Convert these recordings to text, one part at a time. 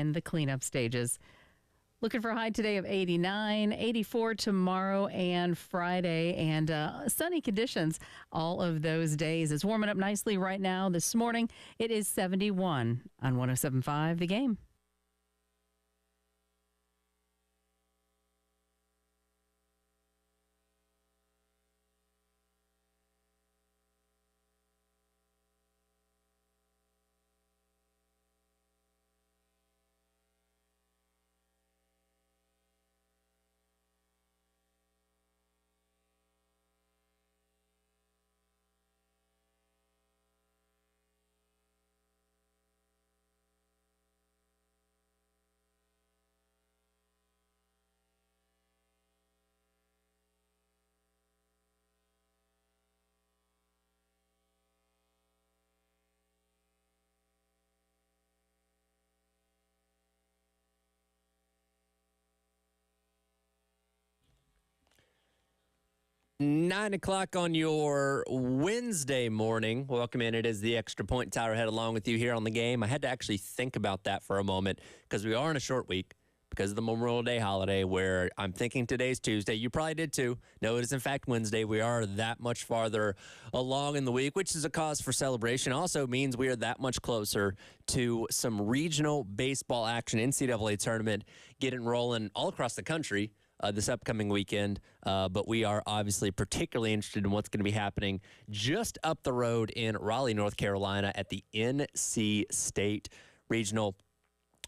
in the cleanup stages. Looking for a high today of 89, 84 tomorrow and Friday, and sunny conditions all of those days. It's warming up nicely right now. This morning, it is 71 on 107.5 The Game. Nine o'clock on your Wednesday morning. Welcome in. It is the Extra Point. Tyler Head along with you here on The Game. I had to actually think about that for a moment because we are in a short week because of the Memorial Day holiday, where I'm thinking today's Tuesday. You probably did too. No, it is in fact Wednesday. We are that much farther along in the week, which is a cause for celebration. Also means we are that much closer to some regional baseball action. NCAA tournament getting rolling all across the country this upcoming weekend, but we are obviously particularly interested in what's going to be happening just up the road in Raleigh, North Carolina at the NC State Regional,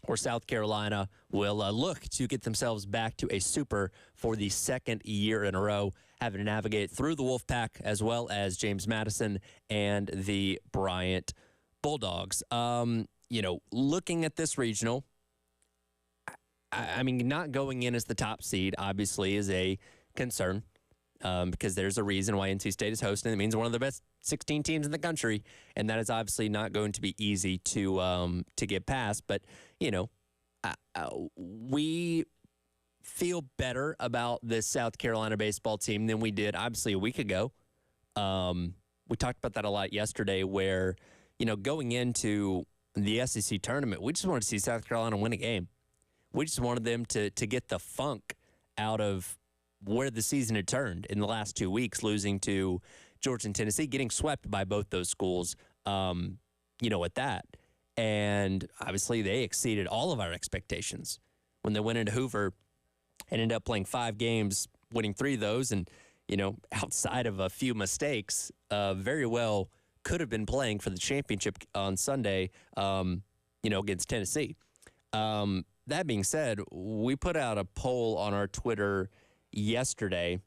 where South Carolina will look to get themselves back to a super for the second year in a row, having to navigate through the Wolfpack as well as James Madison and the Bryant Bulldogs. Looking at this regional, I mean, not going in as the top seed obviously is a concern because there's a reason why NC State is hosting. It means one of the best 16 teams in the country, and that is obviously not going to be easy to get past. But, we feel better about this South Carolina baseball team than we did, obviously, a week ago. We talked about that a lot yesterday where, going into the SEC tournament, we just wanted to see South Carolina win a game. We just wanted them to get the funk out of where the season had turned in the last 2 weeks, losing to Georgia and Tennessee, getting swept by both those schools, at that. And obviously they exceeded all of our expectations when they went into Hoover and ended up playing 5 games, winning 3 of those. And, outside of a few mistakes, very well could have been playing for the championship on Sunday, against Tennessee. That being said, we put out a poll on our Twitter yesterday,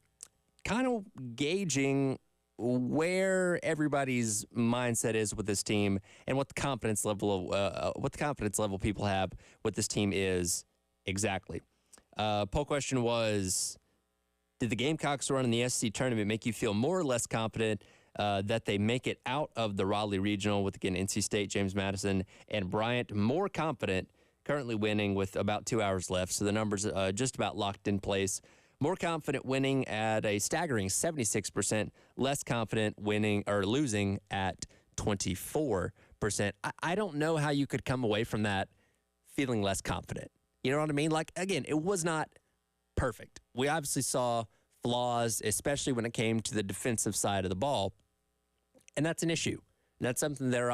kind of gauging where everybody's mindset is with this team and what the confidence level people have with this team is exactly. Poll question was: did the Gamecocks run in the SEC tournament make you feel more or less confident that they make it out of the Raleigh Regional with, again, NC State, James Madison, and Bryant? More confident, currently winning with about 2 hours left, so the number's just about locked in place. More confident winning at a staggering 76%, less confident winning or losing at 24%. I don't know how you could come away from that feeling less confident. You know what I mean? Like, again, it was not perfect. We obviously saw flaws, especially when it came to the defensive side of the ball, and that's an issue. And that's something they're,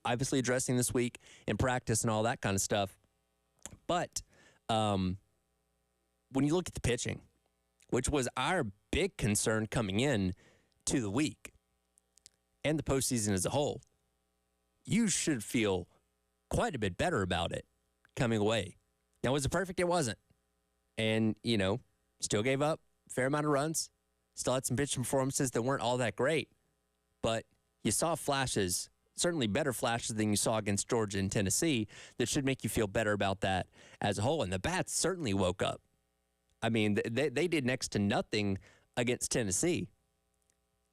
obviously addressing this week in practice and all that kind of stuff. But when you look at the pitching, which was our big concern coming in to the week and the postseason as a whole, you should feel quite a bit better about it coming away. Now, was it perfect? It wasn't. And, still gave up a fair amount of runs, still had some pitching performances that weren't all that great. But you saw flashes, certainly better flashes than you saw against Georgia and Tennessee, that should make you feel better about that as a whole. And the bats certainly woke up. I mean, they did next to nothing against Tennessee.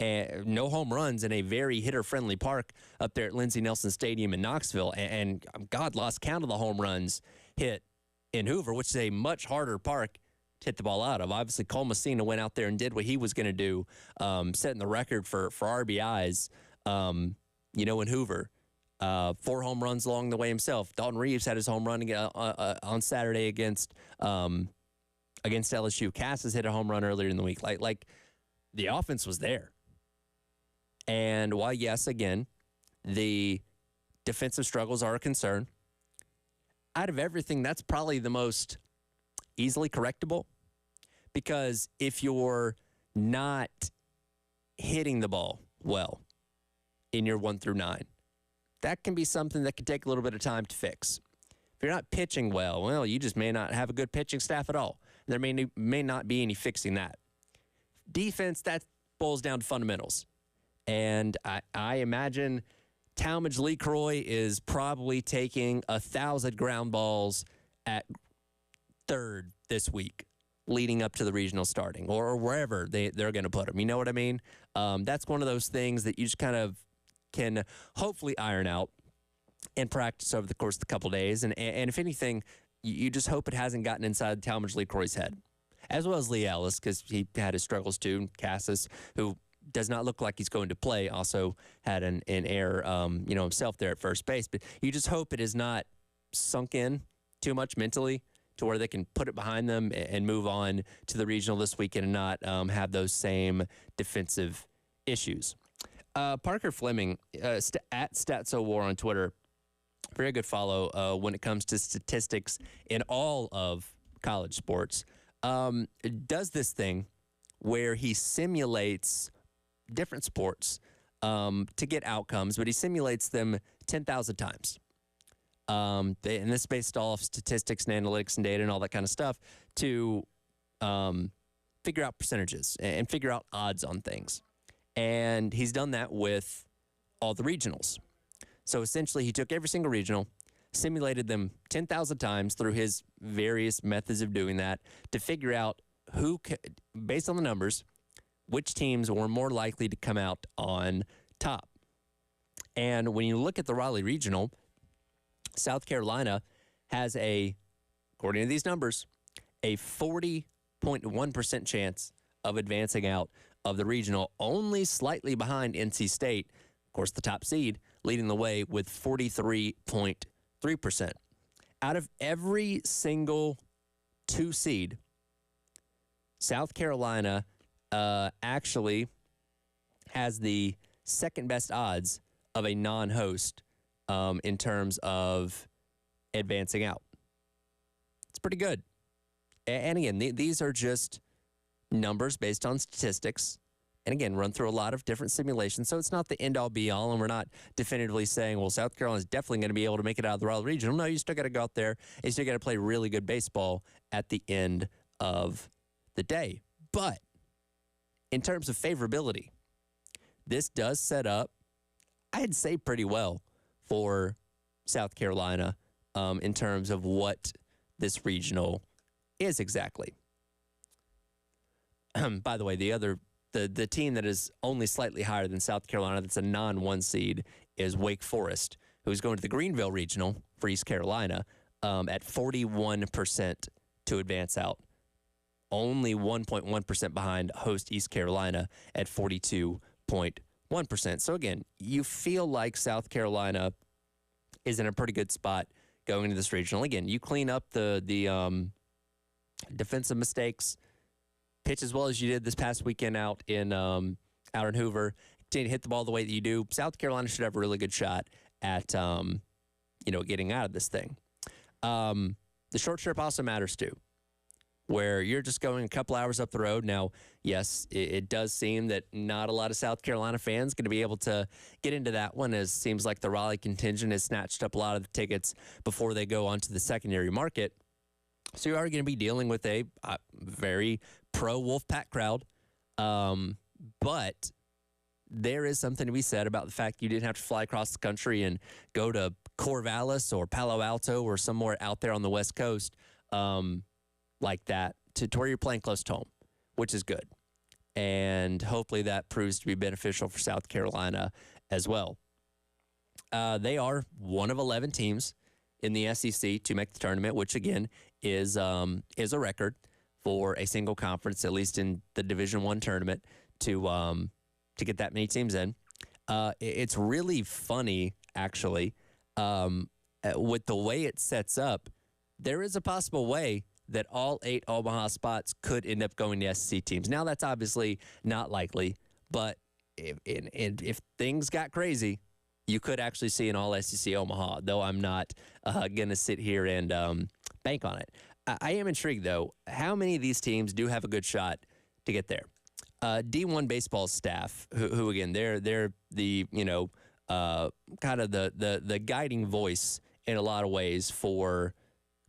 And no home runs in a very hitter-friendly park up there at Lindsey Nelson Stadium in Knoxville. And God, lost count of the home runs hit in Hoover, which is a much harder park to hit the ball out of. Obviously, Cole Messina went out there and did what he was going to do, setting the record for RBIs, in Hoover. 4 home runs along the way himself. Dalton Reeves had his home run on Saturday against LSU. Cass has hit a home run earlier in the week. Like the offense was there. And while, yes, again, the defensive struggles are a concern, out of everything, that's probably the most easily correctable. Because if you're not hitting the ball well in your 1 through 9, that can be something that can take a little bit of time to fix. If you're not pitching well, you just may not have a good pitching staff at all. There may not be any fixing that. Defense, that boils down to fundamentals. And I imagine Talmadge LeCroy is probably taking 1,000 ground balls at third this week, leading up to the regional starting, or wherever they're going to put him. You know what I mean? That's one of those things that you just kind of can hopefully iron out and practice over the course of the couple days. And if anything, you just hope it hasn't gotten inside Talmadge LeCroy's head, as well as Lee Ellis, because he had his struggles too. Cassis, who does not look like he's going to play, also had an error, himself there at first base. But you just hope it is not sunk in too much mentally to where they can put it behind them and move on to the regional this weekend and not have those same defensive issues. Parker Fleming, at StatsOWar on Twitter, very good follow when it comes to statistics in all of college sports, does this thing where he simulates different sports to get outcomes, but he simulates them 10,000 times. And this is based off statistics and analytics and data and all that kind of stuff to figure out percentages and figure out odds on things. And he's done that with all the regionals. So essentially, he took every single regional, simulated them 10,000 times through his various methods of doing that to figure out based on the numbers, which teams were more likely to come out on top. And when you look at the Raleigh Regional, South Carolina has according to these numbers, a 40.1% chance of advancing out of the regional, only slightly behind NC State, of course, the top seed, leading the way with 43.3%. Out of every single 2 seed, South Carolina actually has the second best odds of a non-host in terms of advancing out. It's pretty good. And again, these are just numbers based on statistics. And again, run through a lot of different simulations. So it's not the end-all be-all, and we're not definitively saying, well, South Carolina is definitely going to be able to make it out of the Raleigh Regional. No, you still got to go out there and you still got to play really good baseball at the end of the day. But in terms of favorability, this does set up, I'd say, pretty well for South Carolina in terms of what this regional is exactly. By the way, the team that is only slightly higher than South Carolina, that's a non-1 seed, is Wake Forest, who's going to the Greenville Regional for East Carolina at 41% to advance out. Only 1.1% behind host East Carolina at 42.1%. So again, you feel like South Carolina is in a pretty good spot going into this regional. Again, you clean up the defensive mistakes, pitch as well as you did this past weekend out in Hoover, continue to hit the ball the way that you do. South Carolina should have a really good shot at getting out of this thing. The short trip also matters too, where you're just going a couple hours up the road. Now, yes, it does seem that not a lot of South Carolina fans going to be able to get into that one, as it seems like the Raleigh contingent has snatched up a lot of the tickets before they go onto the secondary market. So you are going to be dealing with a very pro-Wolfpack crowd. But there is something to be said about the fact you didn't have to fly across the country and go to Corvallis or Palo Alto or somewhere out there on the West Coast like that to where you're playing close to home, which is good. And hopefully that proves to be beneficial for South Carolina as well. They are one of 11 teams in the SEC to make the tournament, which again is a record for a single conference, at least in the Division I tournament, to get that many teams in. It's really funny actually, with the way it sets up, there is a possible way that all 8 Omaha spots could end up going to SEC teams. Now, that's obviously not likely, but if things got crazy, you could actually see an all SEC Omaha, though I'm not going to sit here and bank on it. I am intrigued, though. How many of these teams do have a good shot to get there? D1 baseball staff, who again, they're the, kind of the guiding voice in a lot of ways for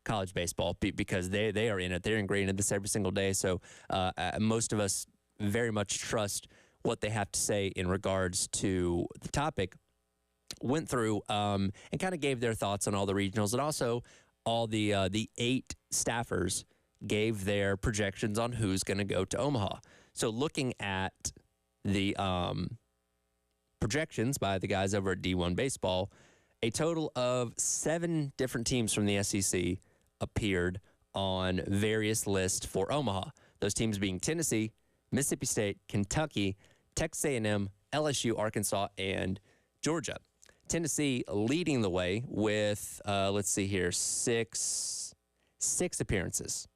college baseball because they are in it. They're ingrained in this every single day. So most of us very much trust what they have to say in regards to the topic. Went through and kind of gave their thoughts on all the regionals, and also all the 8 staffers gave their projections on who's going to go to Omaha. So looking at the projections by the guys over at D1 Baseball, a total of 7 different teams from the SEC appeared on various lists for Omaha. Those teams being Tennessee, Mississippi State, Kentucky, Texas A&M, LSU, Arkansas, and Georgia. Tennessee leading the way with, let's see here, six appearances.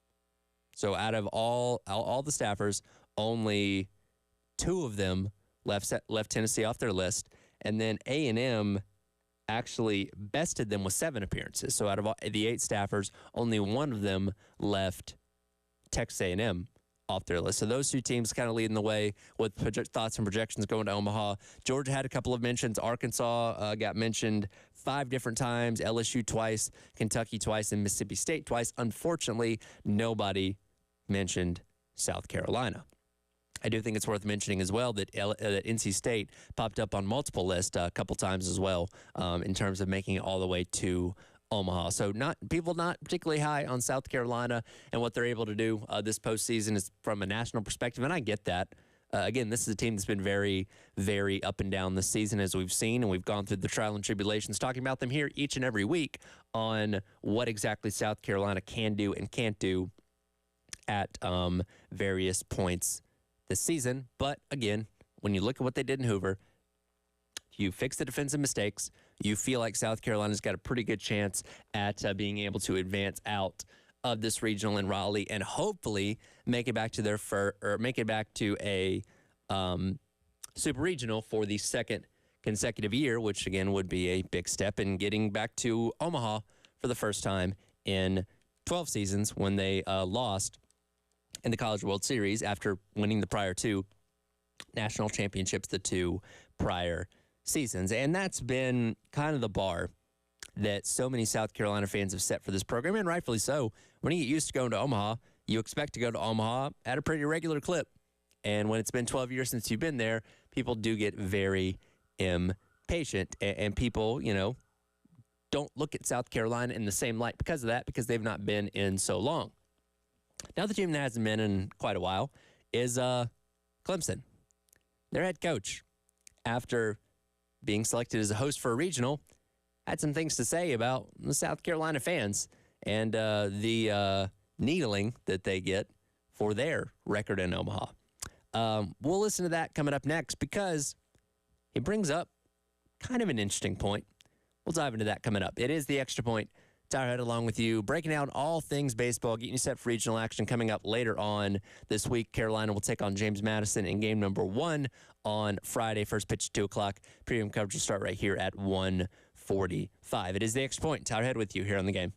So out of all the staffers, only 2 of them left Tennessee off their list, and then A&M actually bested them with 7 appearances. So out of the 8 staffers, only 1 of them left Texas A&M off their list. So those 2 teams kind of leading the way with thoughts and projections going to Omaha. Georgia had a couple of mentions. Arkansas got mentioned 5 different times. LSU twice, Kentucky twice, and Mississippi State twice. Unfortunately, nobody mentioned South Carolina. I do think it's worth mentioning as well that NC State popped up on multiple lists a couple times as well in terms of making it all the way to Omaha. So people not particularly high on South Carolina and what they're able to do this postseason is from a national perspective, and I get that. Again, this is a team that's been very, very up and down this season, as we've seen, and we've gone through the trial and tribulations, talking about them here each and every week on what exactly South Carolina can do and can't do at various points this season. But again, when you look at what they did in Hoover, you fix the defensive mistakes, you feel like South Carolina's got a pretty good chance at being able to advance out of this regional in Raleigh and hopefully make it back to a super regional for the 2nd consecutive year, which again would be a big step in getting back to Omaha for the first time in 12 seasons when they lost in the College World Series after winning the prior 2 national championships the 2 prior seasons. And that's been kind of the bar that so many South Carolina fans have set for this program, and rightfully so. When you get used to going to Omaha, you expect to go to Omaha at a pretty regular clip. And when it's been 12 years since you've been there, people do get very impatient. And people, don't look at South Carolina in the same light because of that, because they've not been in so long. Now the team that hasn't been in quite a while is Clemson. Their head coach, after being selected as a host for a regional, had some things to say about the South Carolina fans and the needling that they get for their record in Omaha. We'll listen to that coming up next because it brings up kind of an interesting point. We'll dive into that coming up. It is the Extra Point. Tyler Head along with you, breaking out all things baseball, getting you set for regional action coming up later on this week. Carolina will take on James Madison in game number 1 on Friday. First pitch at 2 o'clock. Premium coverage will start right here at 1:45. It is the Extra Point. Tyler Head with you here on the game.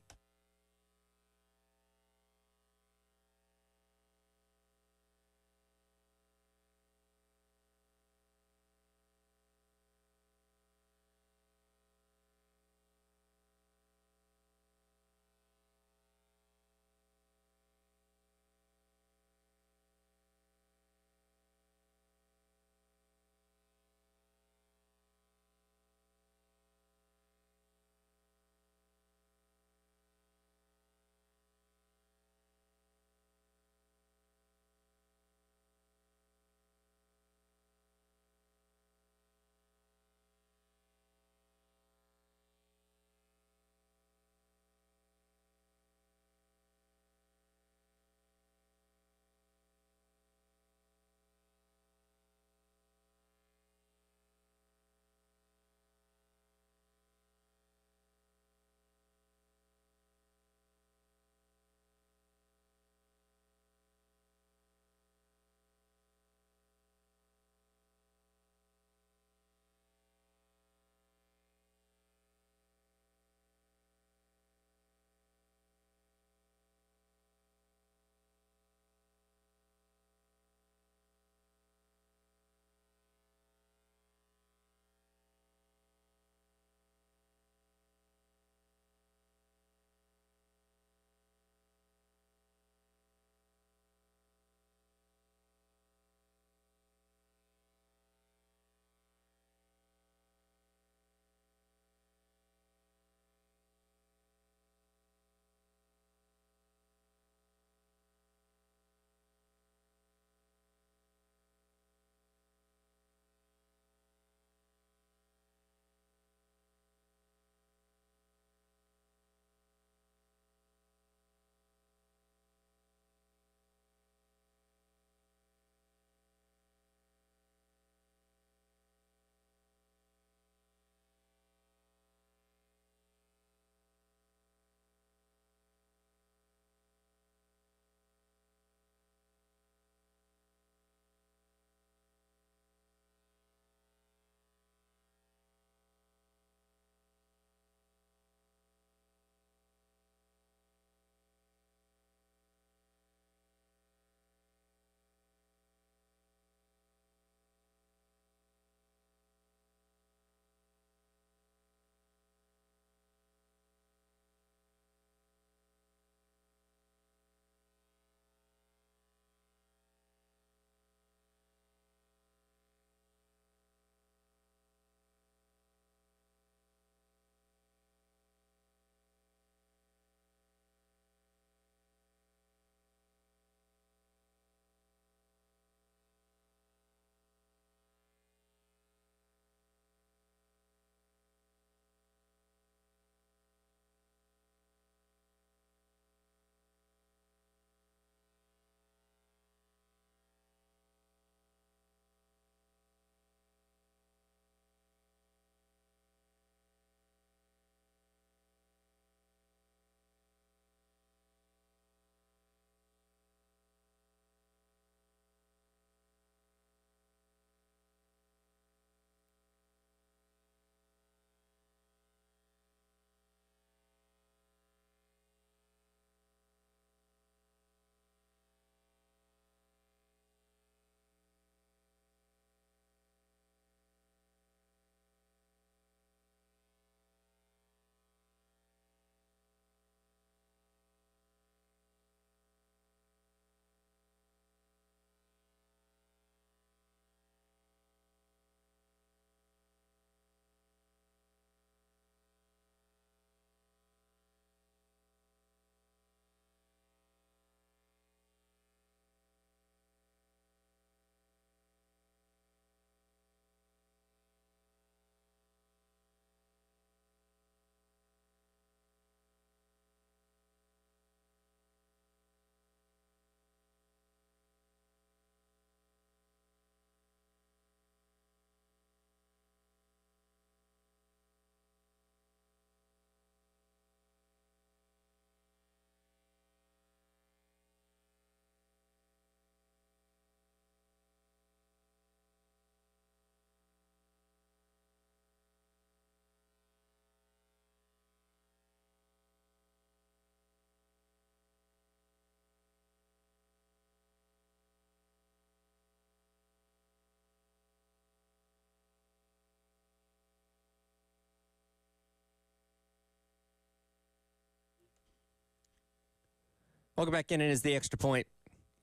Welcome back in. It is the Extra Point.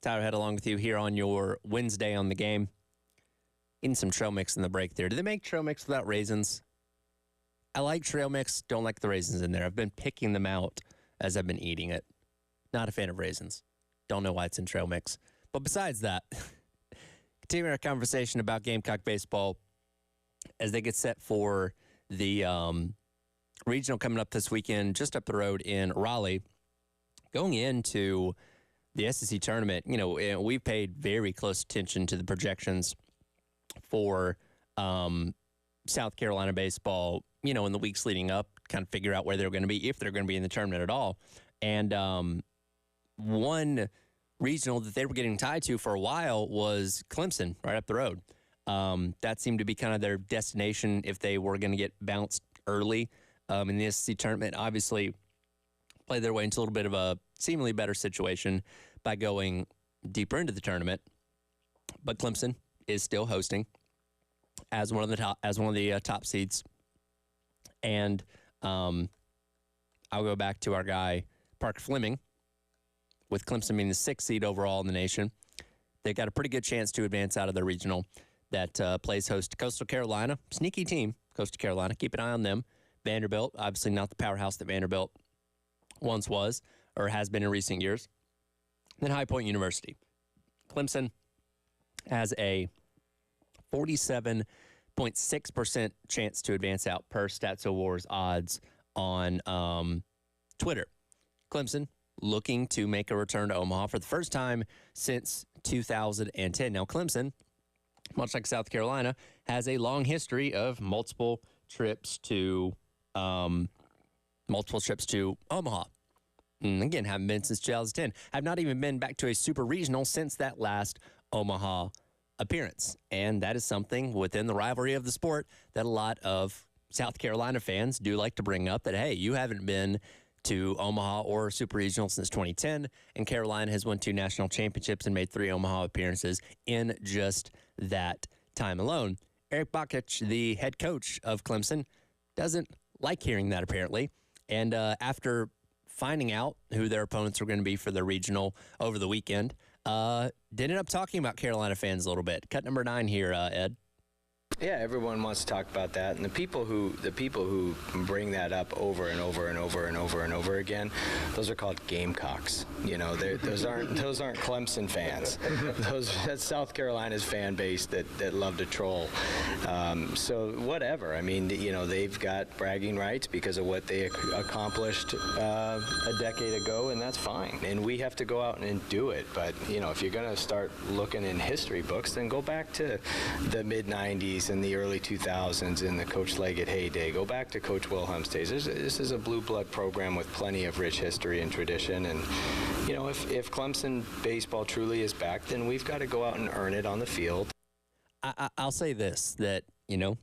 Tyler Head along with you here on your Wednesday on the game. Eating some trail mix in the break there. Do they make trail mix without raisins? I like trail mix. Don't like the raisins in there. I've been picking them out as I've been eating it. Not a fan of raisins. Don't know why it's in trail mix. But besides that, continuing our conversation about Gamecock baseball as they get set for the regional coming up this weekend, just up the road in Raleigh. Going into the SEC tournament, we've paid very close attention to the projections for South Carolina baseball, in the weeks leading up, kind of figure out where they're going to be, if they're going to be in the tournament at all. And one regional that they were getting tied to for a while was Clemson, right up the road. That seemed to be kind of their destination if they were going to get bounced early in the SEC tournament. Obviously, play their way into a little bit of a seemingly better situation by going deeper into the tournament. But Clemson is still hosting as one of the top seeds. And I'll go back to our guy Parker Fleming, with Clemson being the 6th seed overall in the nation. They've got a pretty good chance to advance out of the regional that plays host to Coastal Carolina. Sneaky team, Coastal Carolina. Keep an eye on them. Vanderbilt, obviously not the powerhouse that Vanderbilt once was or has been in recent years. Then High Point University. Clemson has a 47.6% chance to advance out per StatSoWars odds on Twitter. Clemson looking to make a return to Omaha for the first time since 2010. Now, Clemson, much like South Carolina, has a long history of multiple trips to Omaha. And again, haven't been since 2010. I've not even been back to a super regional since that last Omaha appearance. And that is something within the rivalry of the sport that a lot of South Carolina fans do like to bring up, that, hey, you haven't been to Omaha or Super Regional since 2010, and Carolina has won 2 national championships and made 3 Omaha appearances in just that time alone. Eric Bakich, the head coach of Clemson, doesn't like hearing that, apparently. And after finding out who their opponents were going to be for the regional over the weekend, ended up talking about Carolina fans a little bit. Cut number 9 here, Ed. Yeah, everyone wants to talk about that, and the people who bring that up over and over and over and over and over again, those are called Gamecocks. Those aren't Clemson fans. That's South Carolina's fan base that love to troll. So whatever. I mean, they've got bragging rights because of what they accomplished a decade ago, and that's fine. And we have to go out and do it. But if you're going to start looking in history books, then go back to the mid '90s. In the early 2000s in the Coach Leggett heyday. Go back to Coach Wilhelm's days. This is a blue blood program with plenty of rich history and tradition. And, if Clemson baseball truly is back, then we've got to go out and earn it on the field. I'll say this, that, if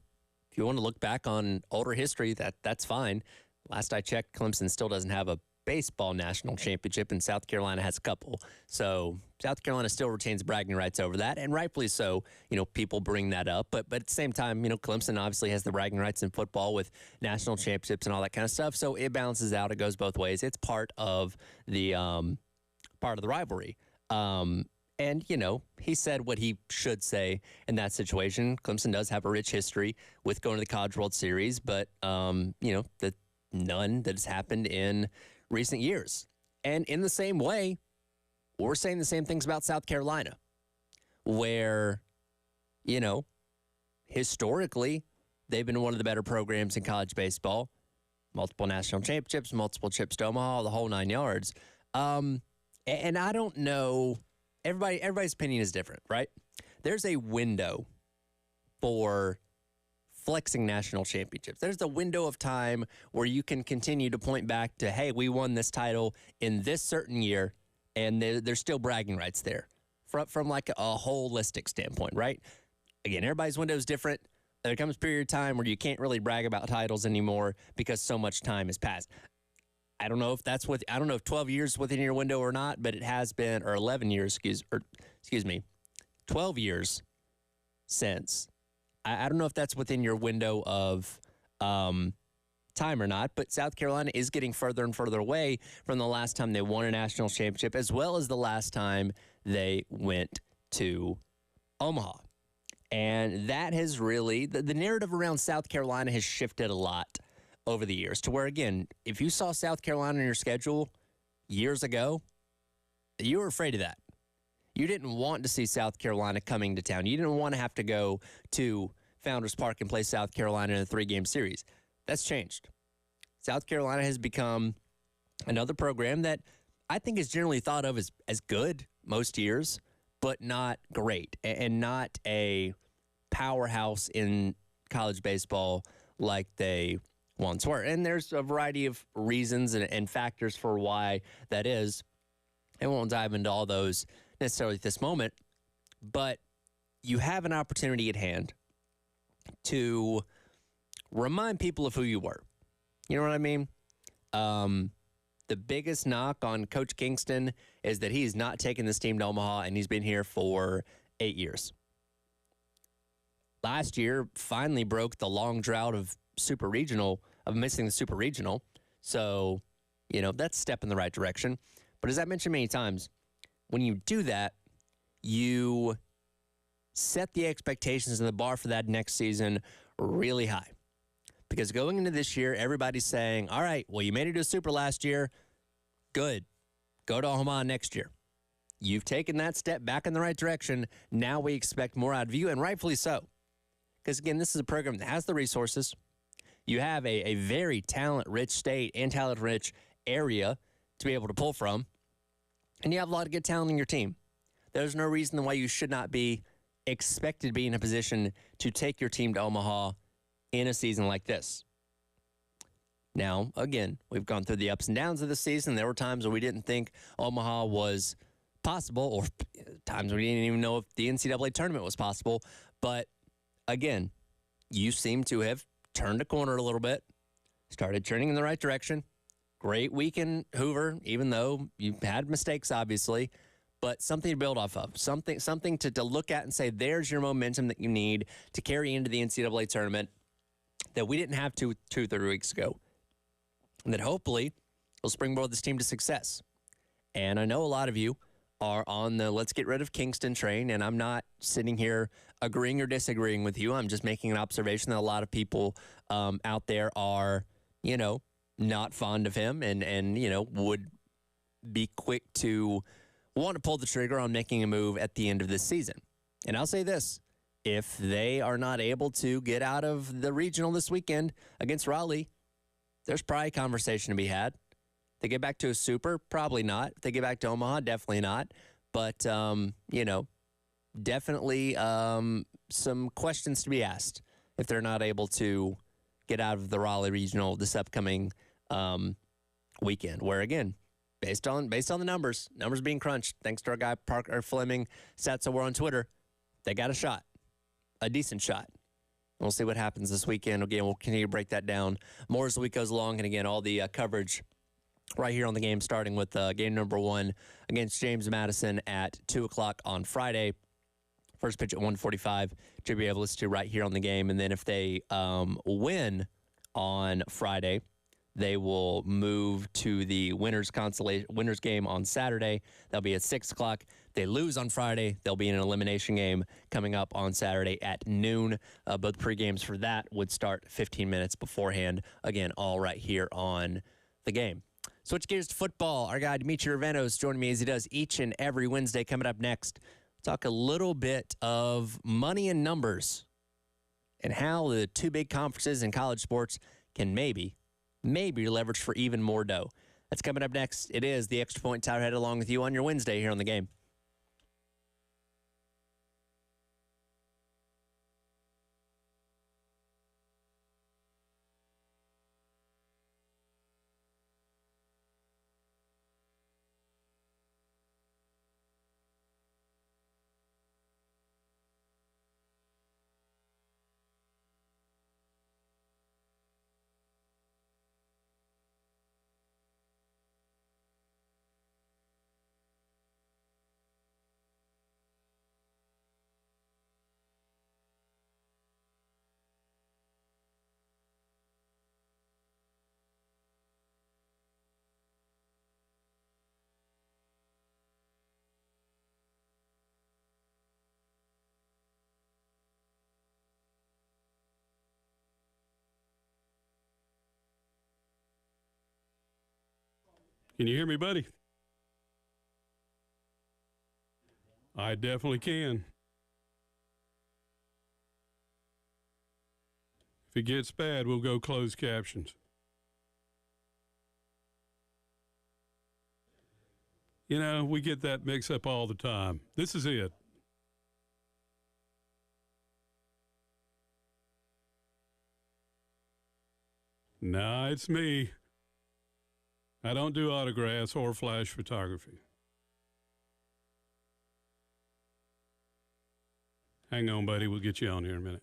you want to look back on older history, that's fine. Last I checked, Clemson still doesn't have a baseball national championship, and South Carolina has a couple. So South Carolina still retains bragging rights over that, and rightfully so. People bring that up, but at the same time, Clemson obviously has the bragging rights in football with national championships and all that kind of stuff. So it balances out. It goes both ways. It's part of the rivalry. And he said what he should say in that situation. Clemson does have a rich history with going to the College World Series, but none that has happened in recent years. And in the same way, we're saying the same things about South Carolina, where, historically, they've been one of the better programs in college baseball. Multiple national championships, multiple trips to Omaha, the whole 9 yards. And I don't know, everybody's opinion is different, right? There's a window for flexing national championships. There's a window of time where you can continue to point back to, hey, we won this title in this certain year, and there's still bragging rights there from like a holistic standpoint, right? Again, everybody's window is different. There comes a period of time where you can't really brag about titles anymore because so much time has passed. I don't know if 12 years within your window or not, but it has been, or 11 years, 12 years since. I don't know if that's within your window of time time or not, but South Carolina is getting further and further away from the last time they won a national championship, as well as the last time they went to Omaha. And that has really, the narrative around South Carolina has shifted a lot over the years to where, again, if you saw South Carolina on your schedule years ago, you were afraid of that. You didn't want to see South Carolina coming to town. You didn't want to have to go to Founders Park and play South Carolina in a 3-game series. That's changed. South Carolina has become another program that I think is generally thought of as good most years, but not great and not a powerhouse in college baseball like they once were. And there's a variety of reasons and factors for why that is. I won't dive into all those necessarily at this moment, but you have an opportunity at hand to remind people of who you were. You know what I mean? The biggest knock on Coach Kingston is that he's not taken this team to Omaha, and he's been here for 8 years. Last year, finally broke the long drought of missing the Super Regional. So, that's a step in the right direction. But as I mentioned many times, when you do that, you set the expectations and the bar for that next season really high. Because going into this year, everybody's saying, all right, well, you made it to a Super last year. Good. Go to Omaha next year. You've taken that step back in the right direction. Now we expect more out of you, and rightfully so. Because, again, this is a program that has the resources. You have a very talent-rich state and talent-rich area to be able to pull from. And you have a lot of good talent in your team. There's no reason why you should not be expected to be in a position to take your team to Omaha in a season like this. Now, again, we've gone through the ups and downs of the season. There were times when we didn't think Omaha was possible, or times we didn't even know if the NCAA tournament was possible. But, again, you seem to have turned a corner a little bit, started turning in the right direction. Great week in Hoover, even though you had mistakes, obviously, but something to build off of, something to look at and say, there's your momentum that you need to carry into the NCAA tournament that we didn't have 2-3 weeks ago, and that hopefully will springboard this team to success. And I know a lot of you are on the let's get rid of Kingston train, and I'm not sitting here agreeing or disagreeing with you. I'm just making an observation that a lot of people out there are, not fond of him and would be quick to want to pull the trigger on making a move at the end of this season. And I'll say this, if they are not able to get out of the regional this weekend against Raleigh, there's probably a conversation to be had. They get back to a Super, probably not. If they get back to Omaha, definitely not. But, definitely some questions to be asked if they're not able to get out of the Raleigh regional this upcoming weekend, where, again, based on the numbers being crunched, thanks to our guy Parker Fleming, Stats War on Twitter, they got a decent shot. We'll see what happens this weekend. Again, we'll continue to break that down more as the week goes along. And again, all the coverage right here on the game, starting with game number 1 against James Madison at 2 o'clock on Friday. First pitch at 1:45. Should be able to listen to right here on the game. And then if they win on Friday, they will move to the winners game on Saturday. That'll be at 6 o'clock. They lose on Friday, they'll be in an elimination game coming up on Saturday at noon. Both pre-games for that would start 15 minutes beforehand. Again, all right here on the game. Switch gears to football. Our guy, Dimitri Ravenos, joining me as he does each and every Wednesday. Coming up next, talk a little bit of money and numbers and how the two big conferences in college sports can maybe leverage for even more dough. That's coming up next. It is the Extra Point. Tyler Head along with you on your Wednesday here on the game. Can you hear me, buddy? I definitely can. If it gets bad, we'll go closed captions. You know, we get that mix up all the time. This is it. Nah, it's me. I don't do autographs or flash photography. Hang on, buddy. We'll get you on here in a minute.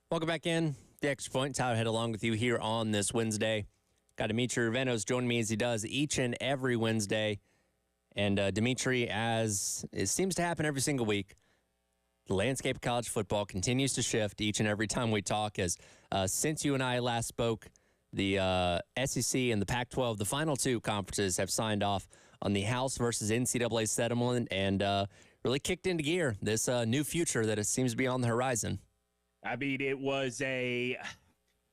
Welcome back in. The Extra Point, Tyler Head along with you here on this Wednesday. Got Dimitri Ravenos joining me as he does each and every Wednesday. And Dimitri, as it seems to happen every single week, the landscape of college football continues to shift each and every time we talk. As since you and I last spoke, the SEC and the Pac-12, the final two conferences, have signed off on the House versus NCAA settlement and really kicked into gear this new future that it seems to be on the horizon. I mean, it was a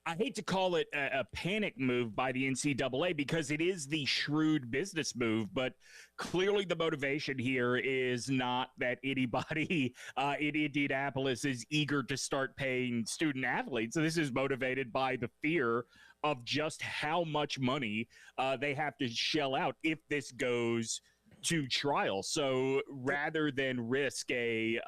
I hate to call it a panic move by the NCAA because it is the shrewd business move, but clearly the motivation here is not that anybody in Indianapolis is eager to start paying student athletes. So this is motivated by the fear of just how much money they have to shell out if this goes to trial. So rather than risk an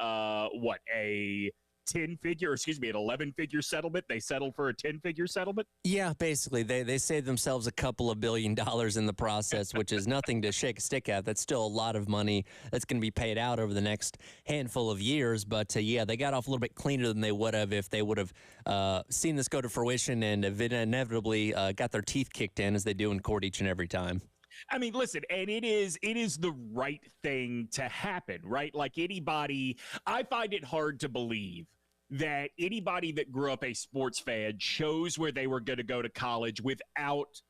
11-figure settlement, they settled for a 10-figure settlement. Yeah, basically, they saved themselves a couple of $1 billion in the process, which is nothing to shake a stick at. That's still a lot of money that's going to be paid out over the next handful of years. But yeah, they got off a little bit cleaner than they would have if they would have seen this go to fruition and inevitably got their teeth kicked in as they do in court each and every time. I mean, listen, and it is the right thing to happen, right? Like anybody, I find it hard to believe that anybody that grew up a sports fan chose where they were going to go to college without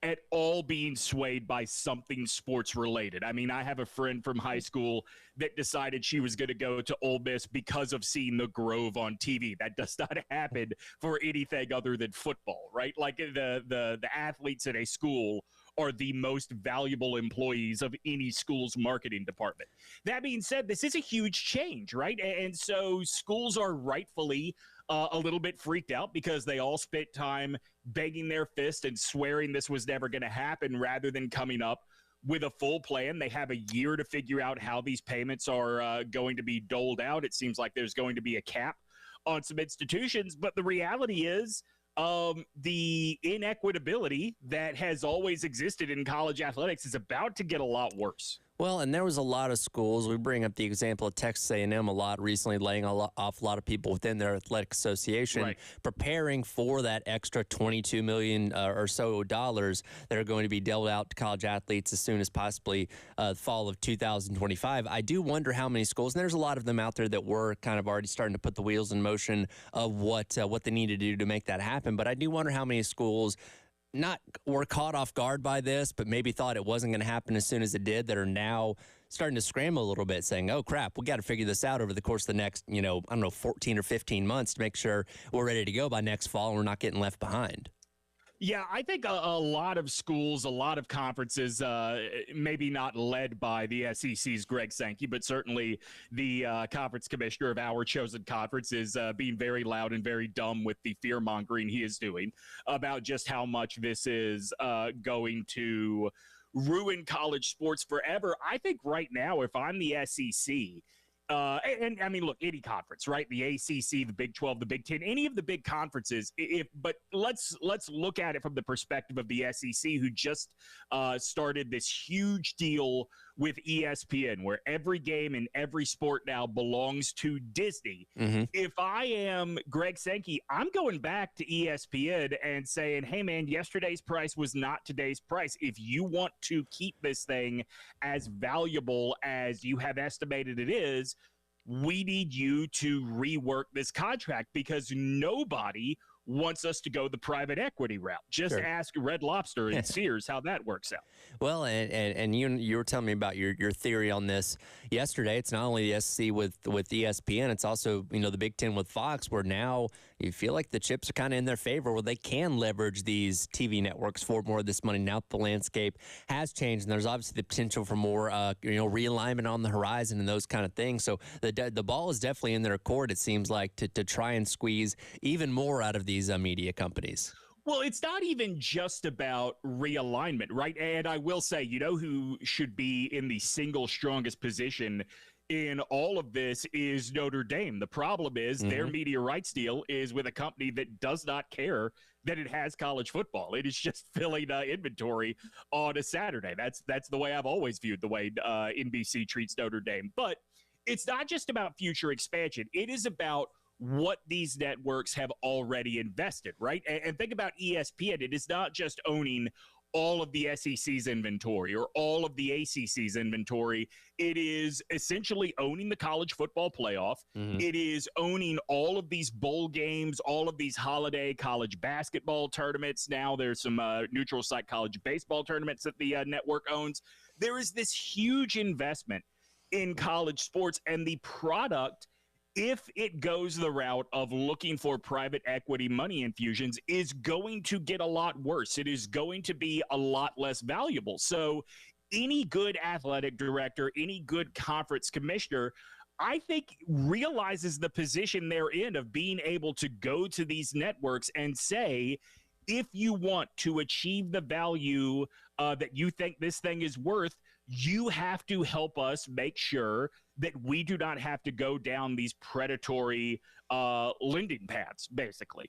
at all being swayed by something sports related. I mean, I have a friend from high school that decided she was going to go to Ole Miss because of seeing the Grove on TV. That does not happen for anything other than football, right? Like the athletes at a school are the most valuable employees of any school's marketing department. That being said, this is a huge change, right? And so schools are rightfully a little bit freaked out because they all spent time begging their fist and swearing this was never going to happen rather than coming up with a full plan. They have a year to figure out how these payments are going to be doled out. It seems like there's going to be a cap on some institutions, but the reality is the inequitability that has always existed in college athletics is about to get a lot worse. Well, and there was a lot of schools. We bring up the example of Texas A&M a lot recently, laying off a lot of people within their athletic association, right, preparing for that extra $22 million or so dollars that are going to be dealt out to college athletes as soon as possibly fall of 2025. I do wonder how many schools, and there's a lot of them out there that were kind of already starting to put the wheels in motion of what they need to do to make that happen. But I do wonder how many schools not were caught off guard by this, but maybe thought it wasn't going to happen as soon as it did, that are now starting to scramble a little bit, saying, oh, crap, we got to figure this out over the course of the next, 14 or 15 months to make sure we're ready to go by next fall and we're not getting left behind. Yeah, I think a lot of schools, a lot of conferences, maybe not led by the SEC's Greg Sankey, but certainly the conference commissioner of our chosen conference is being very loud and very dumb with the fear-mongering he is doing about just how much this is going to ruin college sports forever. I think right now, if I'm the SEC, and I mean, look, any conference, right? The ACC, the Big 12, the Big 10, any of the big conferences. But let's look at it from the perspective of the SEC, who just started this huge deal with ESPN, where every game in every sport now belongs to Disney. Mm-hmm. If I am Greg Sankey, I'm going back to ESPN and saying, hey, man, yesterday's price was not today's price. If you want to keep this thing as valuable as you have estimated it is, we need you to rework this contract because nobody wants us to go the private equity route. Just Sure. ask Red Lobster and Sears how that works out. Well, and you were telling me about your theory on this yesterday. It's not only the SEC with ESPN, it's also, the Big Ten with Fox, where now you feel like the chips are kind of in their favor, where they can leverage these TV networks for more of this money. Now the landscape has changed, and there's obviously the potential for more, realignment on the horizon and those kind of things. So the ball is definitely in their court, it seems like, to try and squeeze even more out of these media companies. Well, it's not even just about realignment, right? And I will say, who should be in the single strongest position in all of this is Notre Dame. The problem is their media rights deal is with a company that does not care that it has college football. It is just filling inventory on a Saturday. That's the way I've always viewed the way NBC treats Notre Dame. But it's not just about future expansion. It is about what these networks have already invested, right? And think about ESPN. It is not just owning all of the SEC's inventory or all of the ACC's inventory. It is essentially owning the college football playoff. Mm-hmm. It is owning all of these bowl games, all of these holiday college basketball tournaments. Now there's some neutral site college baseball tournaments that the network owns. There is this huge investment in college sports, and the product if it goes the route of looking for private equity money infusions, is going to get a lot worse. It is going to be a lot less valuable. So any good athletic director, any good conference commissioner, I think realizes the position they're in of being able to go to these networks and say, if you want to achieve the value that you think this thing is worth, you have to help us make sure that we do not have to go down these predatory lending paths, basically,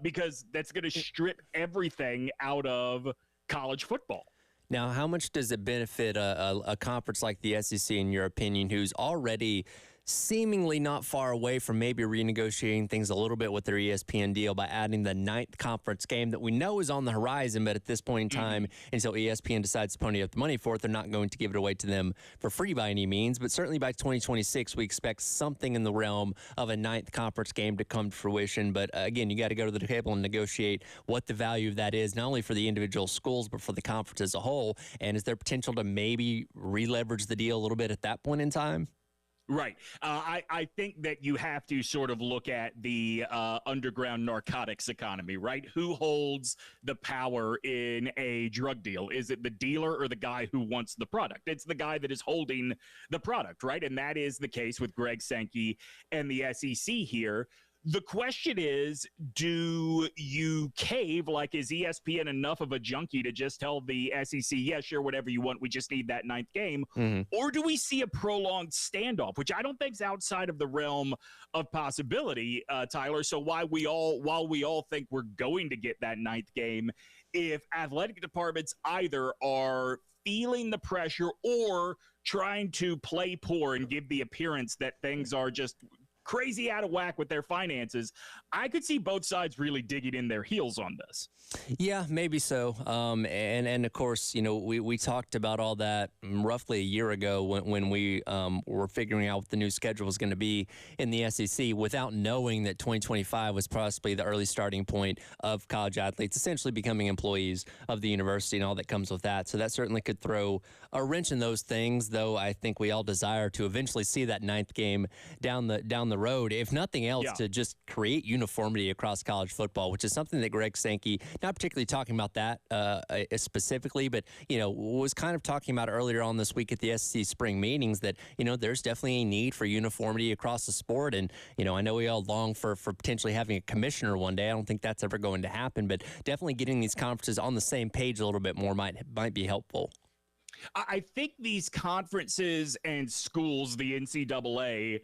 because that's going to strip everything out of college football. Now, how much does it benefit a conference like the SEC, in your opinion, who's already seemingly not far away from maybe renegotiating things a little bit with their ESPN deal by adding the 9th conference game that we know is on the horizon, but at this point in time, until ESPN decides to pony up the money for it, they're not going to give it away to them for free by any means. But certainly by 2026, we expect something in the realm of a 9th conference game to come to fruition. But again, you got to go to the table and negotiate what the value of that is, not only for the individual schools, but for the conference as a whole. And is there potential to maybe re-leverage the deal a little bit at that point in time? Right. I think that you have to sort of look at the underground narcotics economy, right? Who holds the power in a drug deal? Is it the dealer or the guy who wants the product? It's the guy that is holding the product, right? And that is the case with Greg Sankey and the SEC here. The question is, do you cave? Like, is ESPN enough of a junkie to just tell the SEC, yeah, sure, whatever you want, we just need that 9th game? Or do we see a prolonged standoff, which I don't think is outside of the realm of possibility, Tyler? So while we all think we're going to get that 9th game, if athletic departments either are feeling the pressure or trying to play poor and give the appearance that things are just crazy out of whack with their finances, I could see both sides really digging in their heels on this. Yeah, maybe so. And of course, you know, we talked about all that roughly a year ago when we were figuring out what the new schedule was going to be in the SEC, without knowing that 2025 was possibly the early starting point of college athletes essentially becoming employees of the university and all that comes with that. So that certainly could throw a wrench in those things, though I think we all desire to eventually see that 9th game down the road, if nothing else, to just create uniformity across college football, which is something that Greg Sankey, not particularly talking about that specifically, but, you know, was kind of talking about earlier on this week at the SEC spring meetings that, you know, there's definitely a need for uniformity across the sport. And, you know, I know we all long for potentially having a commissioner one day. I don't think that's ever going to happen, but definitely getting these conferences on the same page a little bit more might be helpful. I think these conferences and schools, the NCAA,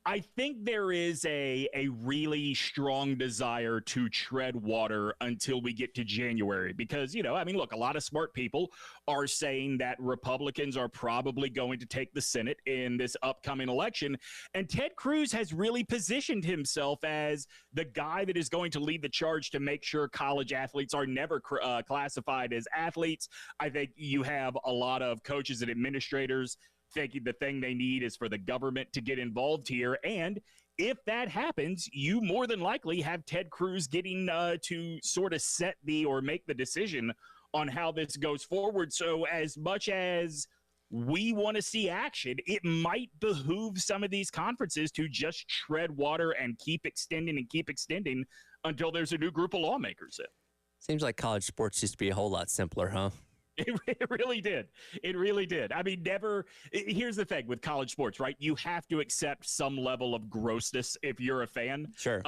I think there is a really strong desire to tread water until we get to January because, you know, I mean, look, a lot of smart people are saying that Republicans are probably going to take the Senate in this upcoming election. And Ted Cruz has really positioned himself as the guy that is going to lead the charge to make sure college athletes are never classified as athletes. I think you have a lot of coaches and administrators thinking the thing they need is for the government to get involved here. And if that happens, you more than likely have Ted Cruz getting to sort of set or make the decision on how this goes forward. So as much as we want to see action, it might behoove some of these conferences to just tread water and keep extending until there's a new group of lawmakers in. Seems like college sports used to be a whole lot simpler, huh? It really did. It really did. I mean, here's the thing with college sports, right? You have to accept some level of grossness if you're a fan. Sure.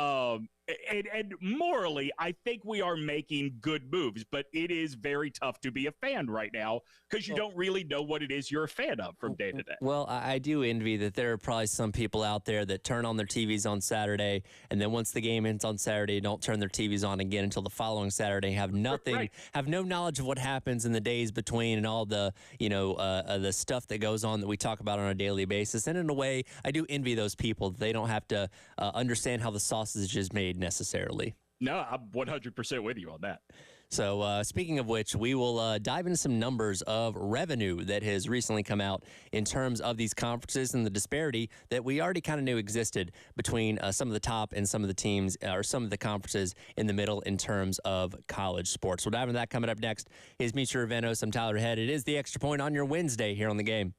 And morally, I think we are making good moves, but it is very tough to be a fan right now because you don't really know what it is you're a fan of from day to day. Well, I do envy that there are probably some people out there that turn on their TVs on Saturday, and then once the game ends on Saturday, don't turn their TVs on again until the following Saturday, have nothing, Right. have no knowledge of what happens in the days between and all the, you know, the stuff that goes on that we talk about on a daily basis. And in a way, I do envy those people. They don't have to understand how the sausage is made necessarily. No, I'm 100% with you on that. So speaking of which, we will dive into some numbers of revenue that has recently come out in terms of these conferences and the disparity that we already kind of knew existed between some of the top and some of the teams or some of the conferences in the middle in terms of college sports. We'll dive into that coming up next. Is Mitra Ravenos. I'm Tyler Head. It is the Extra Point on your Wednesday here on The Game.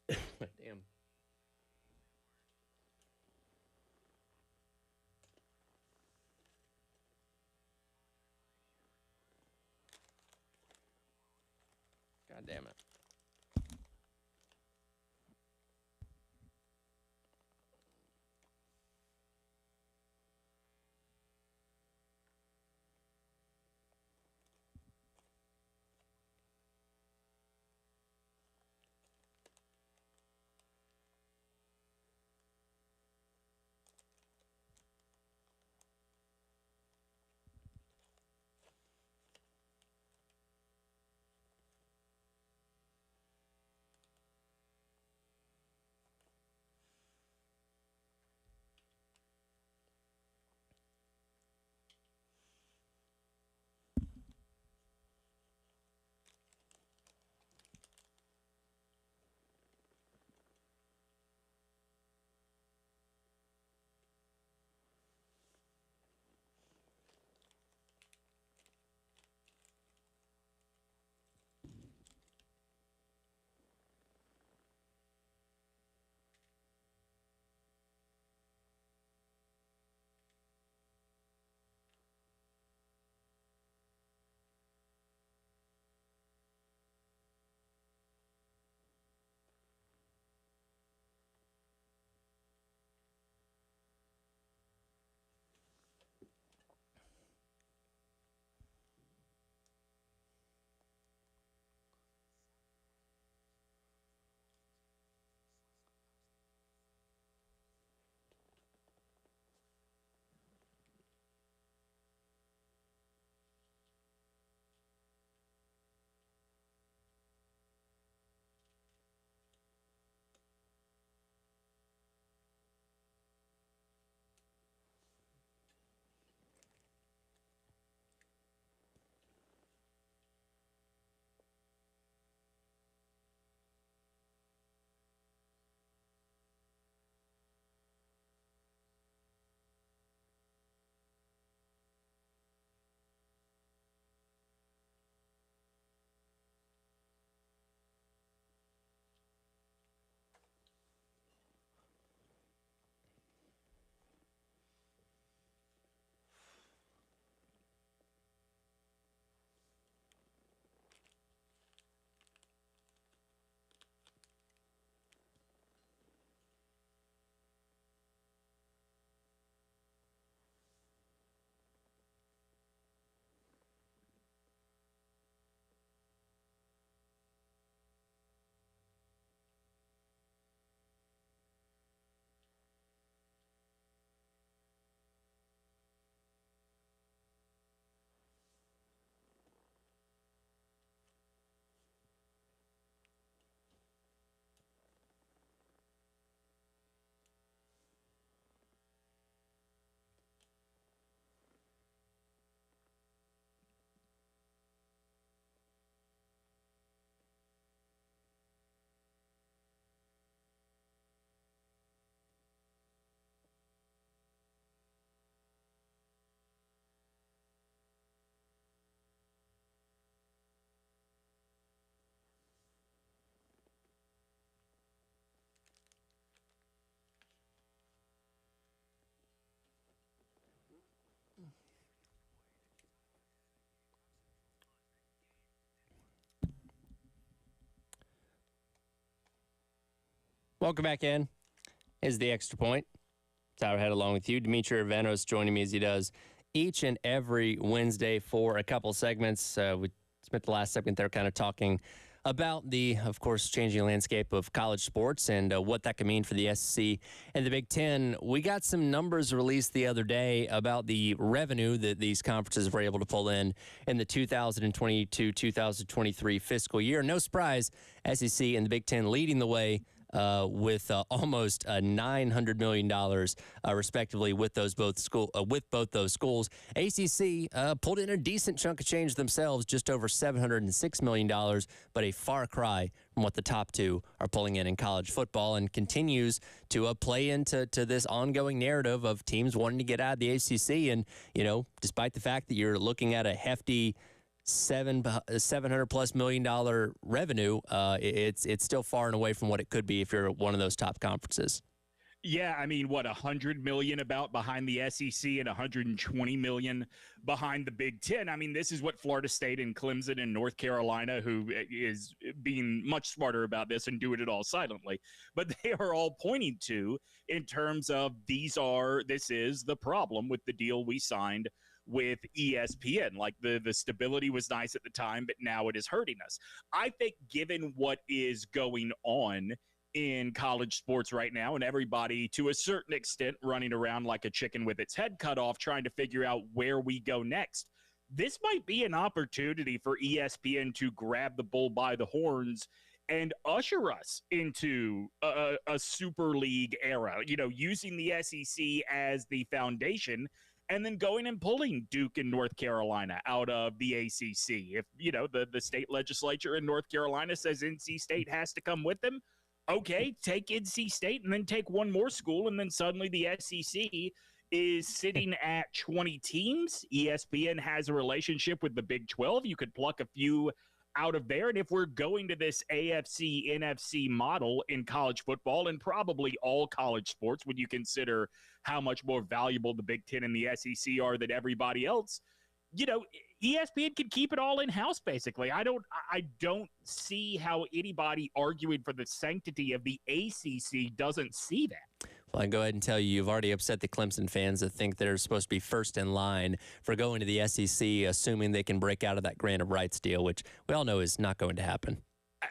Damn. God damn it. Welcome back in. Is the Extra Point. Tyler Head along with you. Dimitri Ravenos joining me as he does each and every Wednesday for a couple segments. We spent the last segment there kind of talking about the, of course, changing landscape of college sports and what that can mean for the SEC and the Big Ten. We got some numbers released the other day about the revenue that these conferences were able to pull in the 2022-2023 fiscal year. No surprise, SEC and the Big Ten leading the way with almost $900 million, respectively, with both those schools. ACC pulled in a decent chunk of change themselves, just over $706 million, but a far cry from what the top two are pulling in college football, and continues to play into this ongoing narrative of teams wanting to get out of the ACC. And despite the fact that you're looking at a hefty $700+ million revenue, it's still far and away from what it could be if you're one of those top conferences. Yeah, I mean, what, 100 million about behind the SEC and 120 million behind the Big Ten. I mean, this is what Florida State and Clemson and North Carolina, who is being much smarter about this and doing it all silently, but they are all pointing to in terms of this is the problem with the deal we signed with ESPN. Like the stability was nice at the time, but now it is hurting us. I think given what is going on in college sports right now, and everybody to a certain extent running around like a chicken with its head cut off trying to figure out where we go next, this might be an opportunity for ESPN to grab the bull by the horns and usher us into a super league era, using the SEC as the foundation and then going and pulling Duke and North Carolina out of the ACC. If the state legislature in North Carolina says NC State has to come with them, okay, take NC State and then take one more school, and then suddenly the SEC is sitting at 20 teams. ESPN has a relationship with the Big 12. You could pluck a few out of there. And if we're going to this AFC, NFC model in college football and probably all college sports, when you consider how much more valuable the Big 10 and the SEC are than everybody else, ESPN can keep it all in-house, basically. I don't see how anybody arguing for the sanctity of the ACC doesn't see that. Well, I can go ahead and tell you, you've already upset the Clemson fans that think they're supposed to be first in line for going to the SEC, assuming they can break out of that grant of rights deal, which we all know is not going to happen.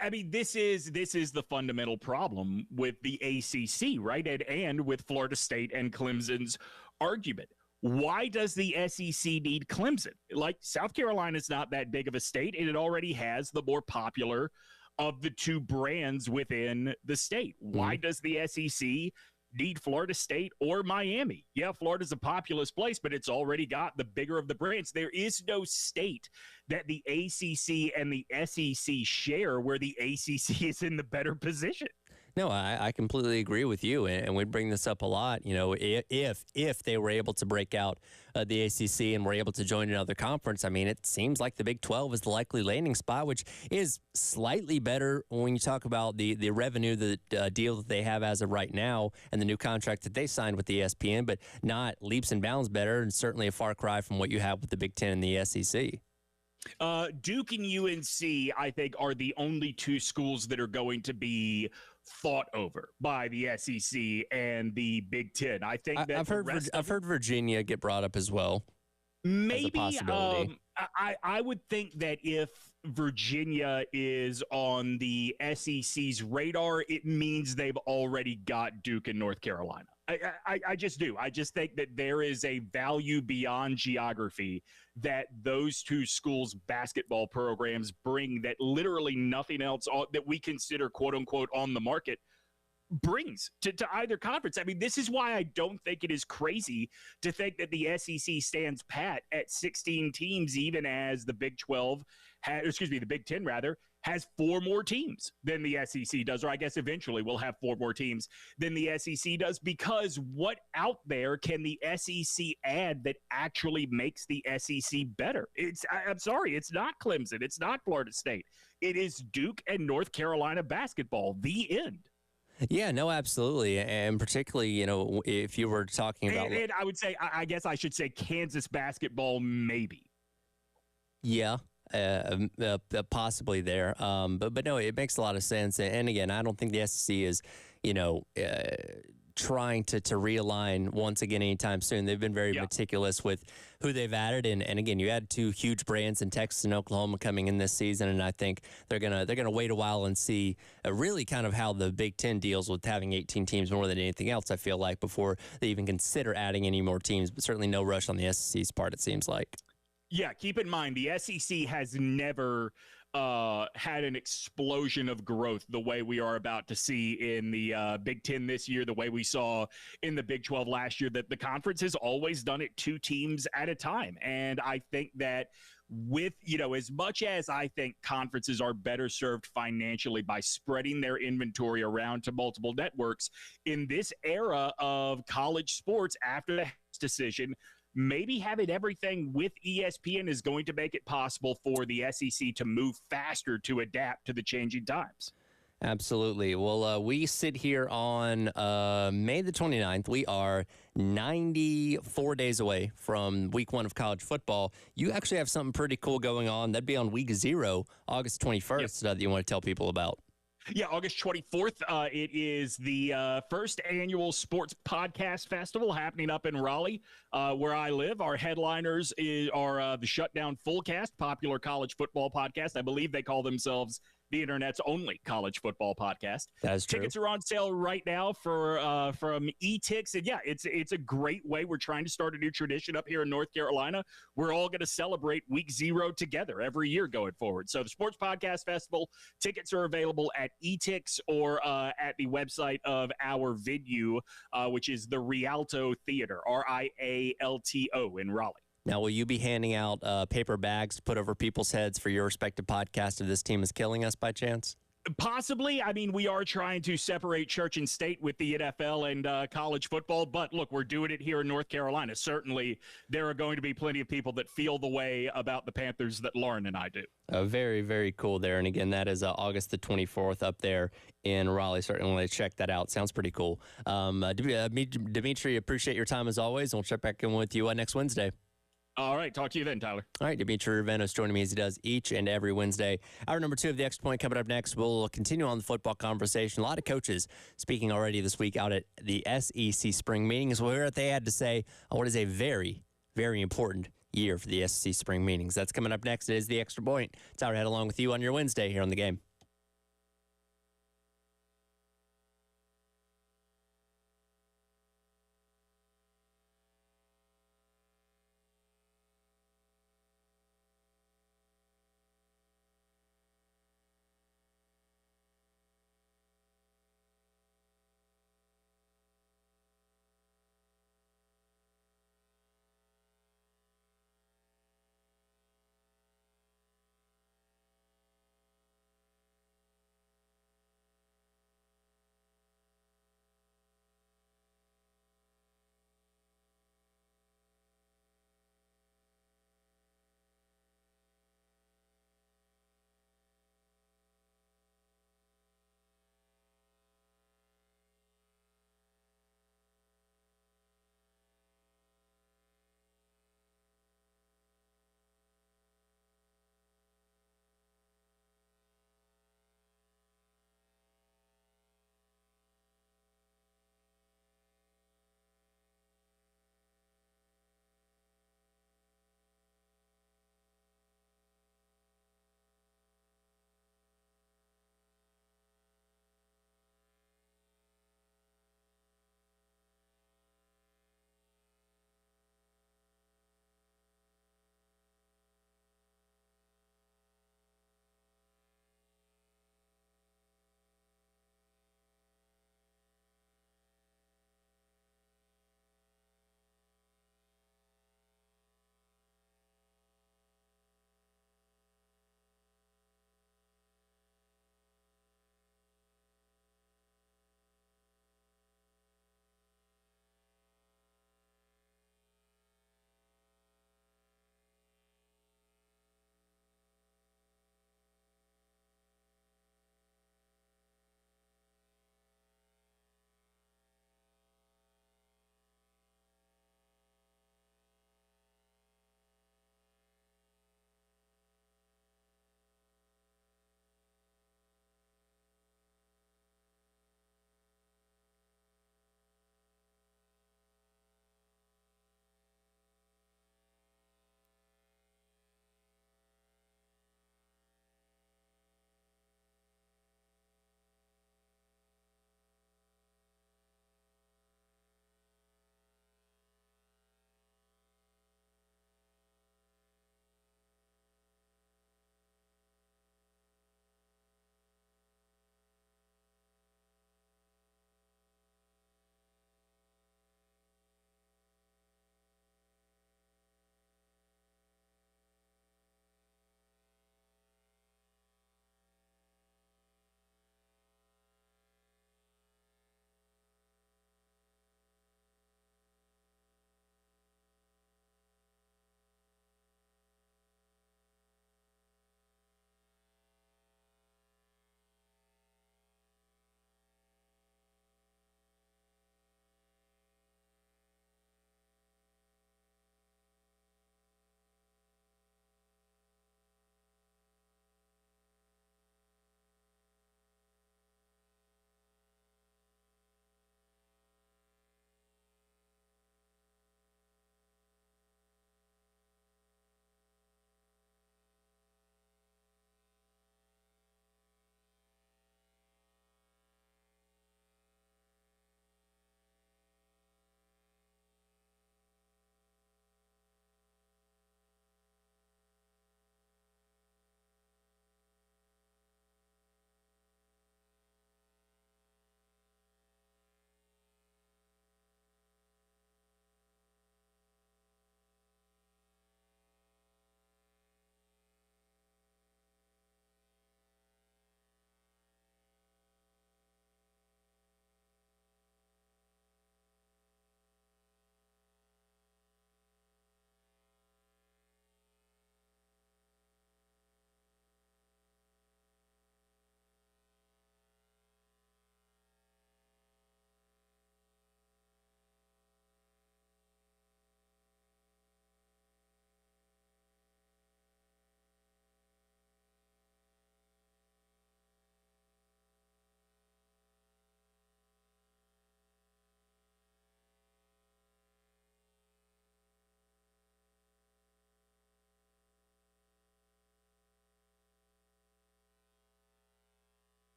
I mean, this is the fundamental problem with the ACC, right? And with Florida State and Clemson's argument. Why does the SEC need Clemson? Like, South Carolina's not that big of a state, and it already has the more popular of the two brands within the state. Why does the SEC need Florida State or Miami? Yeah, Florida's a populous place, but it's already got the bigger of the brands. There is no state that the ACC and the SEC share where the ACC is in the better position. No, I completely agree with you, and we bring this up a lot. If they were able to break out the ACC and were able to join another conference, I mean, it seems like the Big 12 is the likely landing spot, which is slightly better when you talk about the revenue, the deal that they have as of right now, and the new contract that they signed with the ESPN, but not leaps and bounds better, and certainly a far cry from what you have with the Big 10 and the SEC. Duke and UNC, I think, are the only two schools that are going to be fought over by the SEC and the Big Ten. I think that I've heard Virginia get brought up as well. Maybe as a possibility. I would think that if Virginia is on the SEC's radar, it means they've already got Duke and North Carolina. I just do. I just think that there is a value beyond geography that those two schools' basketball programs bring that literally nothing else that we consider, quote unquote, on the market brings to either conference. I mean, this is why I don't think it is crazy to think that the SEC stands pat at 16 teams, even as the Big 12 the Big 10 rather, has four more teams than the SEC does, or I guess eventually we'll have four more teams than the SEC does, because what out there can the SEC add that actually makes the SEC better? I'm sorry, it's not Clemson, it's not Florida State. It is Duke and North Carolina basketball, the end. Yeah, no, absolutely. And particularly, if you were talking about... And I would say, I guess I should say Kansas basketball, maybe. Yeah. Possibly there. But no, it makes a lot of sense. And again, I don't think the SEC is, trying to realign once again anytime soon. They've been very meticulous with who they've added. And again, you add two huge brands in Texas and Oklahoma coming in this season. And I think they're gonna wait a while and see really kind of how the Big Ten deals with having 18 teams more than anything else, I feel like, before they even consider adding any more teams. But certainly no rush on the SEC's part, it seems like. Yeah, keep in mind, the SEC has never had an explosion of growth the way we are about to see in the Big Ten this year, the way we saw in the Big 12 last year, that the conference has always done it two teams at a time. And I think that with, as much as I think conferences are better served financially by spreading their inventory around to multiple networks, in this era of college sports after the decision, maybe having everything with ESPN is going to make it possible for the SEC to move faster to adapt to the changing times. Absolutely. Well, we sit here on May the 29th. We are 94 days away from week 1 of college football. You actually have something pretty cool going on. That'd be on week 0, August 21st, that you want to tell people about. Yeah, August 24th. It is the first annual sports podcast festival happening up in Raleigh, where I live. Our headliners are the Shutdown Fullcast, popular college football podcast. I believe they call themselves the internet's only college football podcast. That is true. Tickets are on sale right now for from eTix, and yeah, it's a great way. We're trying to start a new tradition up here in North Carolina. We're all going to celebrate week 0 together every year going forward. So the Sports Podcast Festival tickets are available at eTix or at the website of our venue, which is the Rialto Theater, RIALTO in Raleigh. Now, will you be handing out paper bags to put over people's heads for your respective podcast if this team is killing us by chance? Possibly. I mean, we are trying to separate church and state with the NFL and college football, but look, we're doing it here in North Carolina. Certainly, there are going to be plenty of people that feel the way about the Panthers that Lauren and I do. Very, very cool there. And again, that is August the 24th up there in Raleigh. Certainly check that out. Sounds pretty cool. Dimitri, appreciate your time as always. And we'll check back in with you next Wednesday. All right. Talk to you then, Tyler. All right. Dimitri Ravenos joining me as he does each and every Wednesday. Hour number 2 of the Extra Point coming up next. We'll continue on the football conversation. A lot of coaches speaking already this week out at the SEC spring meetings. We'll hear what they had to say on what is a very, very important year for the SEC spring meetings. That's coming up next. It is the Extra Point. Tyler Head along with you on your Wednesday here on The Game.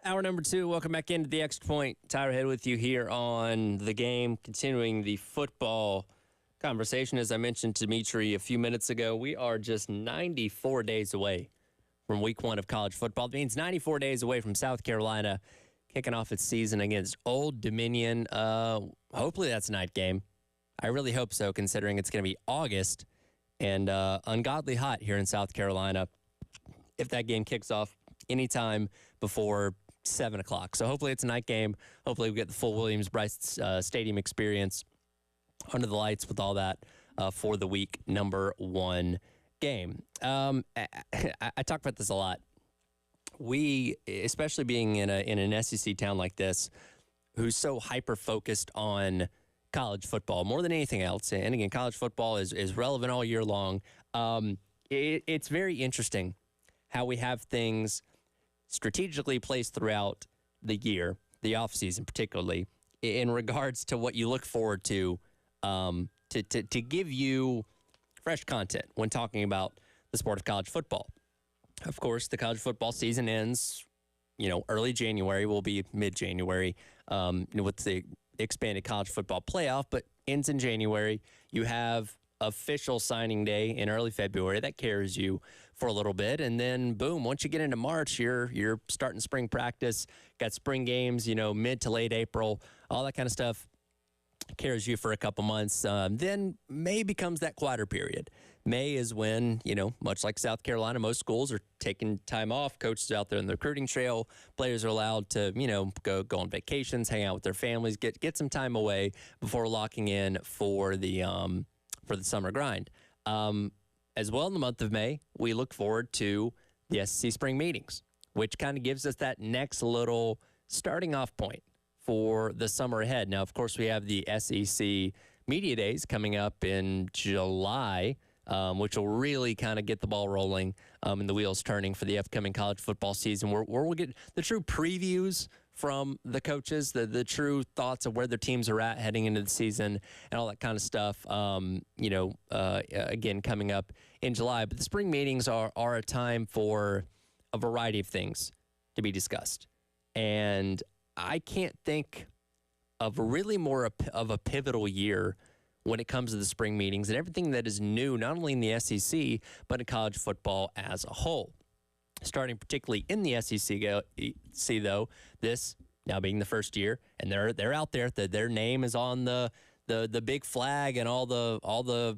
Hour number 2. Welcome back into the Extra Point. Tyler Head with you here on The Game, continuing the football conversation. As I mentioned to Dimitri a few minutes ago, we are just 94 days away from week 1 of college football. It means 94 days away from South Carolina kicking off its season against Old Dominion. Hopefully that's a night game. I really hope so, considering it's going to be August and ungodly hot here in South Carolina if that game kicks off anytime before 7 o'clock. So hopefully it's a night game. Hopefully we get the full Williams-Brice Stadium experience under the lights with all that for the week number 1 game. I talk about this a lot. We, especially being in an SEC town like this, who's so hyper-focused on college football more than anything else, and again, college football is relevant all year long, it's very interesting how we have things strategically placed throughout the year, the offseason particularly, in regards to what you look forward to give you fresh content when talking about the sport of college football. Of course, the college football season ends, early January, will be mid-January, with the expanded college football playoff, but ends in January. You have official signing day in early February. That carries you for a little bit, and then boom, once you get into March, you're starting spring practice, got spring games, mid to late April, all that kind of stuff carries you for a couple months. Then May becomes that quieter period. May is when, much like South Carolina, most schools are taking time off. Coaches out there in the recruiting trail. Players are allowed to, go on vacations, hang out with their families, get some time away before locking in for the summer grind. As well, in the month of May, we look forward to the SEC spring meetings, which kind of gives us that next little starting off point for the summer ahead. Now, of course, we have the SEC Media Days coming up in July, which will really kind of get the ball rolling and the wheels turning for the upcoming college football season, where we'll get the true previews from the coaches, the true thoughts of where their teams are at heading into the season and all that kind of stuff, again, coming up in July. But the spring meetings are a time for a variety of things to be discussed. And I can't think of really more of a pivotal year when it comes to the spring meetings and everything that is new, not only in the SEC, but in college football as a whole. Starting particularly in the SEC, though, this now being the first year, and they're out there. Their name is on the big flag and all the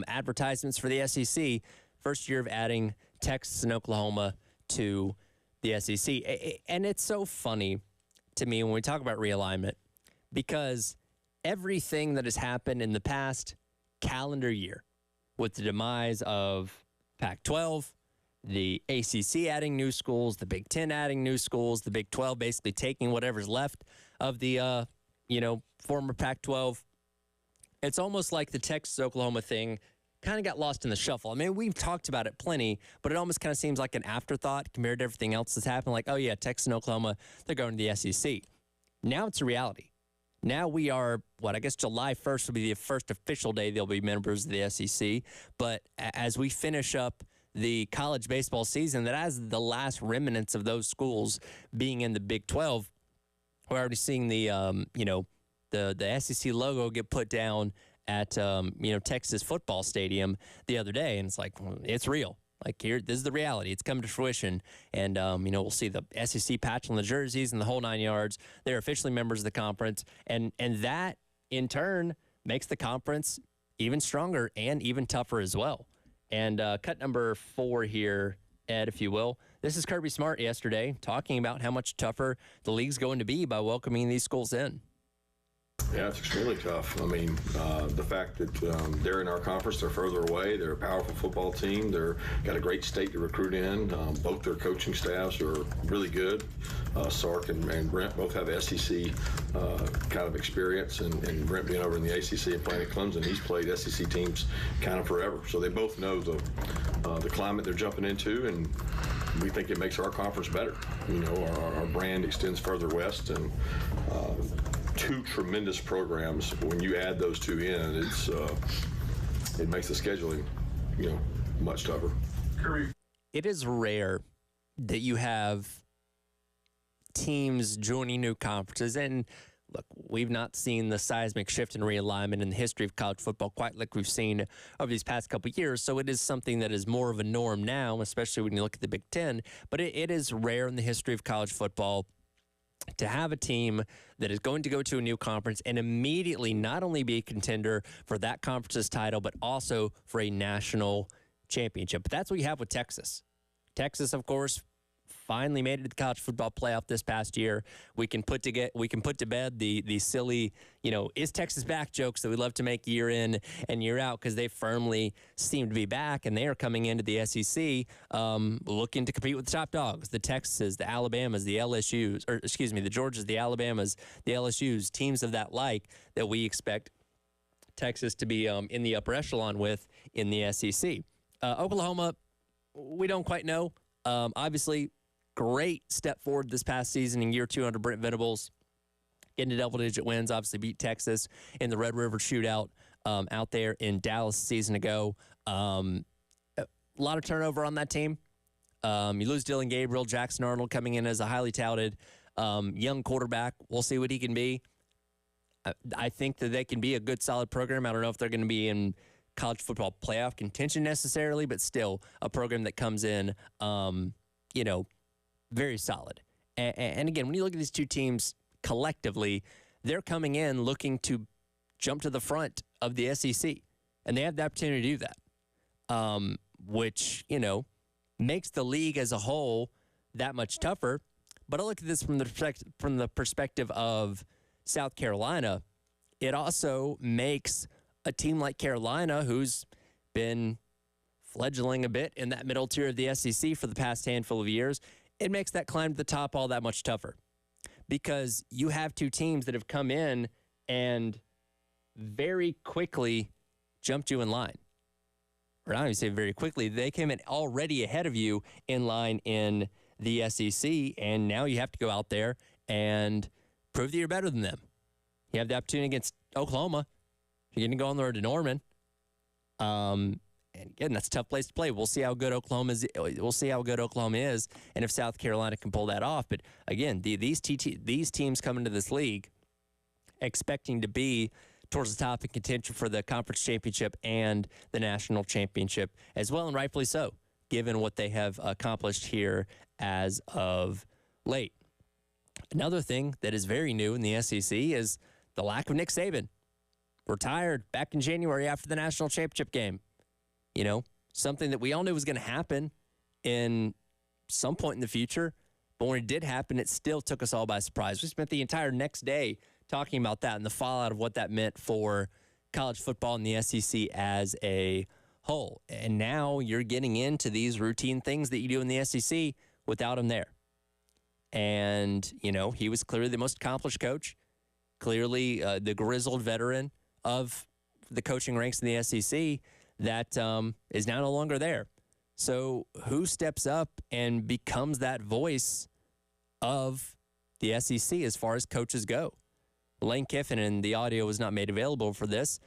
advertisements for the SEC. First year of adding Texas and Oklahoma to the SEC, and it's so funny to me when we talk about realignment, because everything that has happened in the past calendar year with the demise of Pac-12, the ACC adding new schools, the Big Ten adding new schools, the Big 12 basically taking whatever's left of the, former Pac-12, it's almost like the Texas-Oklahoma thing kind of got lost in the shuffle. I mean, we've talked about it plenty, but it almost kind of seems like an afterthought compared to everything else that's happened. Like, oh, yeah, Texas and Oklahoma, they're going to the SEC. Now it's a reality. Now we are, I guess July 1st will be the first official day they'll be members of the SEC. But as we finish up the college baseball season, that has the last remnants of those schools being in the Big 12, we're already seeing the SEC logo get put down at, Texas football stadium the other day. And it's like, it's real. Like, here, this is the reality. It's come to fruition. And, we'll see the SEC patch on the jerseys and the whole 9 yards. They're officially members of the conference. And that, in turn, makes the conference even stronger and even tougher as well. And cut number 4 here, Ed, if you will. This is Kirby Smart yesterday talking about how much tougher the league's going to be by welcoming these schools in. Yeah, it's extremely tough. I mean, the fact that they're in our conference, they're further away. They're a powerful football team. They're got a great state to recruit in. Both their coaching staffs are really good. Sark and Brent both have SEC kind of experience, and Brent being over in the ACC and playing at Clemson, he's played SEC teams kind of forever. So they both know the climate they're jumping into, and we think it makes our conference better. Our brand extends further west, and two tremendous programs. When you add those two in, it makes the scheduling, much tougher. It is rare that you have teams joining new conferences. And look, we've not seen the seismic shift and realignment in the history of college football quite like we've seen over these past couple of years. So it is something that is more of a norm now, especially when you look at the Big Ten. But it is rare in the history of college football to have a team that is going to go to a new conference and immediately not only be a contender for that conference's title, but also for a national championship. But that's what you have with Texas. Texas, of course, finally made it to the college football playoff this past year. We can put to bed the silly, is Texas back jokes that we love to make year in and year out, because they firmly seem to be back, and they are coming into the SEC looking to compete with the top dogs, the Texas, the Alabamas, the LSUs, or excuse me, the Georgias, the Alabamas, the LSUs, teams of that like that we expect Texas to be in the upper echelon with in the SEC. Oklahoma, we don't quite know. Obviously, great step forward this past season in year 2 under Brent Venables, getting to double-digit wins. Obviously beat Texas in the Red River Shootout out there in Dallas a season ago. A lot of turnover on that team. You lose Dylan Gabriel, Jackson Arnold coming in as a highly touted young quarterback. We'll see what he can be. I think that they can be a good, solid program. I don't know if they're going to be in college football playoff contention necessarily, but still a program that comes in, very solid. And again, when you look at these two teams collectively, they're coming in looking to jump to the front of the SEC, and they have the opportunity to do that, which, makes the league as a whole that much tougher. But I look at this from the perspective of South Carolina. It also makes a team like Carolina, who's been fledgling a bit in that middle tier of the SEC for the past handful of years, it makes that climb to the top all that much tougher, because you have two teams that have come in and very quickly jumped you in line. Or not even say very quickly, they came in already ahead of you in line in the SEC, and now you have to go out there and prove that you're better than them. You have the opportunity against Oklahoma. You're going to go on the road to Norman. And again, that's a tough place to play. We'll see how good Oklahoma is. We'll see how good Oklahoma is, and if South Carolina can pull that off. But again, these teams come into this league expecting to be towards the top in contention for the conference championship and the national championship as well, and rightfully so, given what they have accomplished here as of late. Another thing that is very new in the SEC is the lack of Nick Saban. Retired back in January after the national championship game. Something that we all knew was going to happen in some point in the future. But when it did happen, it still took us all by surprise. We spent the entire next day talking about that and the fallout of what that meant for college football in the SEC as a whole. And now you're getting into these routine things that you do in the SEC without him there. And, he was clearly the most accomplished coach, clearly the grizzled veteran of the coaching ranks in the SEC that is now no longer there. So who steps up and becomes that voice of the SEC as far as coaches go? Lane Kiffin, and the audio was not made available for this,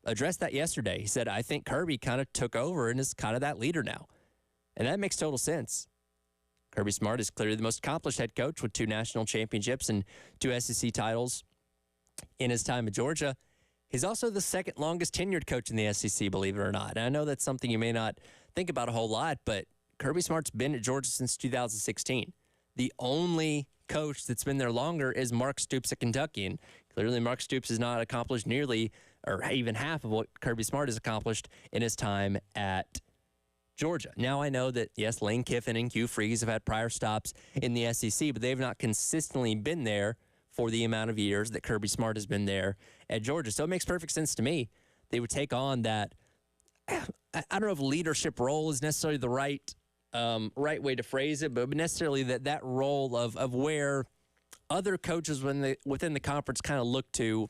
addressed that yesterday. He said, I think Kirby kind of took over and is kind of that leader now. And that makes total sense. Kirby Smart is clearly the most accomplished head coach with 2 national championships and 2 SEC titles in his time at Georgia. He's also the second longest tenured coach in the SEC, believe it or not. And I know that's something you may not think about a whole lot, but Kirby Smart's been at Georgia since 2016. The only coach that's been there longer is Mark Stoops at Kentucky. And clearly Mark Stoops has not accomplished nearly or even half of what Kirby Smart has accomplished in his time at Georgia. Now I know that, yes, Lane Kiffin and Hugh Freeze have had prior stops in the SEC, but they've not consistently been there for the amount of years that Kirby Smart has been there at Georgia. So it makes perfect sense to me. They would take on that, I don't know if leadership role is necessarily the right way to phrase it, but necessarily that role of where other coaches within the conference kind of look to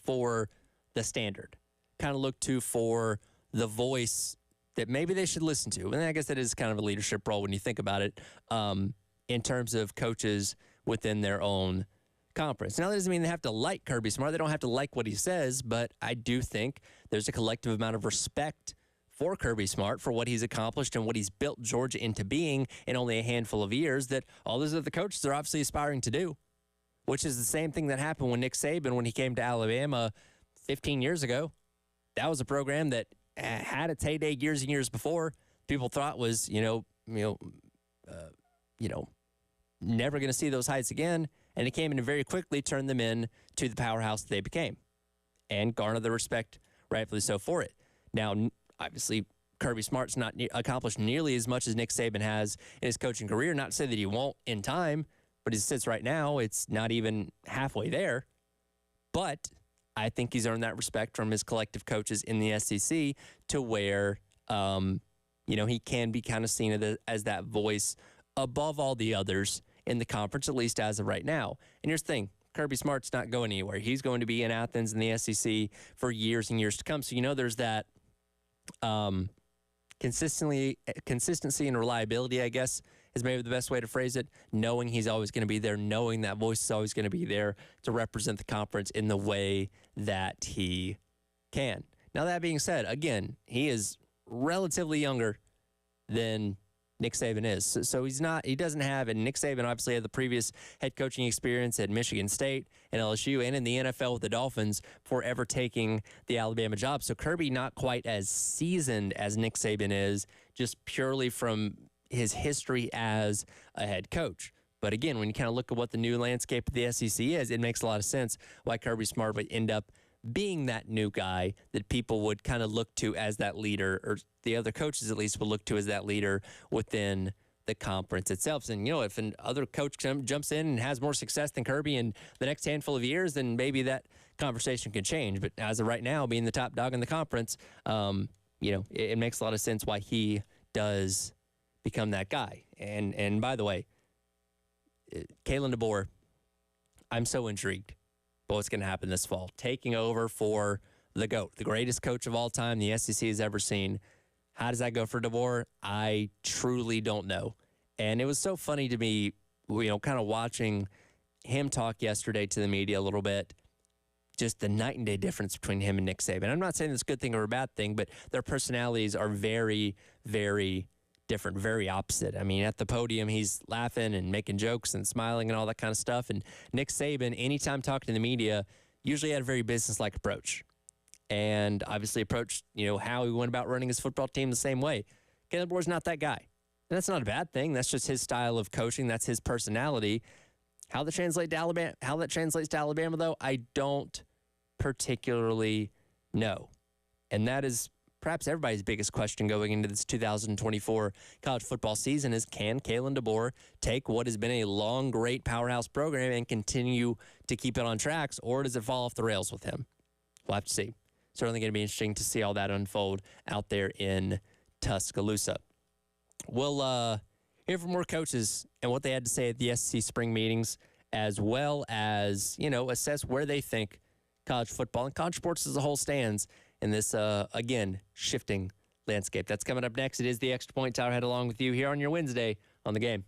for the standard, kind of look to for the voice that maybe they should listen to. And I guess that is kind of a leadership role when you think about it in terms of coaches within their own conference. Now, that doesn't mean they have to like Kirby Smart. They don't have to like what he says, but I do think there's a collective amount of respect for Kirby Smart, for what he's accomplished and what he's built Georgia into being in only a handful of years, that all those other coaches are obviously aspiring to do, which is the same thing that happened when Nick Saban, when he came to Alabama 15 years ago. That was a program that had its heyday years and years before. People thought was, never going to see those heights again. And it came in and very quickly turned them in to the powerhouse that they became and garnered the respect, rightfully so, for it. Now, obviously, Kirby Smart's not accomplished nearly as much as Nick Saban has in his coaching career. Not to say that he won't in time, but as it sits right now, it's not even halfway there. But I think he's earned that respect from his collective coaches in the SEC to where, he can be kind of seen as that voice above all the others in the conference, at least as of right now. And here's the thing. Kirby Smart's not going anywhere. He's going to be in Athens in the SEC for years and years to come. So, there's that consistency and reliability, I guess, is maybe the best way to phrase it, knowing he's always going to be there, knowing that voice is always going to be there to represent the conference in the way that he can. Now, that being said, again, he is relatively younger than Nick Saban is. So he doesn't have, and Nick Saban obviously had the previous head coaching experience at Michigan State and LSU and in the NFL with the Dolphins before ever taking the Alabama job. So Kirby not quite as seasoned as Nick Saban is, just purely from his history as a head coach. But again, when you kind of look at what the new landscape of the SEC is, it makes a lot of sense why Kirby Smart would end up being that new guy that people would kind of look to as that leader, or the other coaches at least would look to as that leader within the conference itself. And, if an other coach jumps in and has more success than Kirby in the next handful of years, then maybe that conversation can change. But as of right now, being the top dog in the conference, it makes a lot of sense why he does become that guy. And by the way, Kalen DeBoer, I'm so intrigued by what's going to happen this fall. Taking over for the GOAT, the greatest coach of all time the SEC has ever seen. How does that go for DeBoer? I truly don't know. And it was so funny to me, kind of watching him talk yesterday to the media a little bit, just the night and day difference between him and Nick Saban. I'm not saying it's a good thing or a bad thing, but their personalities are very, very different, very opposite. I mean, at the podium, he's laughing and making jokes and smiling and all that kind of stuff. And Nick Saban, anytime talking to the media, usually had a very business-like approach. And obviously approached, how he went about running his football team the same way. Kalen DeBoer's not that guy. And that's not a bad thing. That's just his style of coaching. That's his personality. How that translates to Alabama, though, I don't particularly know. And that is perhaps everybody's biggest question going into this 2024 college football season is, can Kalen DeBoer take what has been a long, great powerhouse program and continue to keep it on tracks, or does it fall off the rails with him? We'll have to see. Certainly going to be interesting to see all that unfold out there in Tuscaloosa. We'll hear from more coaches and what they had to say at the SEC spring meetings, as well as, assess where they think college football and college sports as a whole stands in this, again, shifting landscape. That's coming up next. It is the Extra Point. Tyler Head along with you here on your Wednesday on The Game.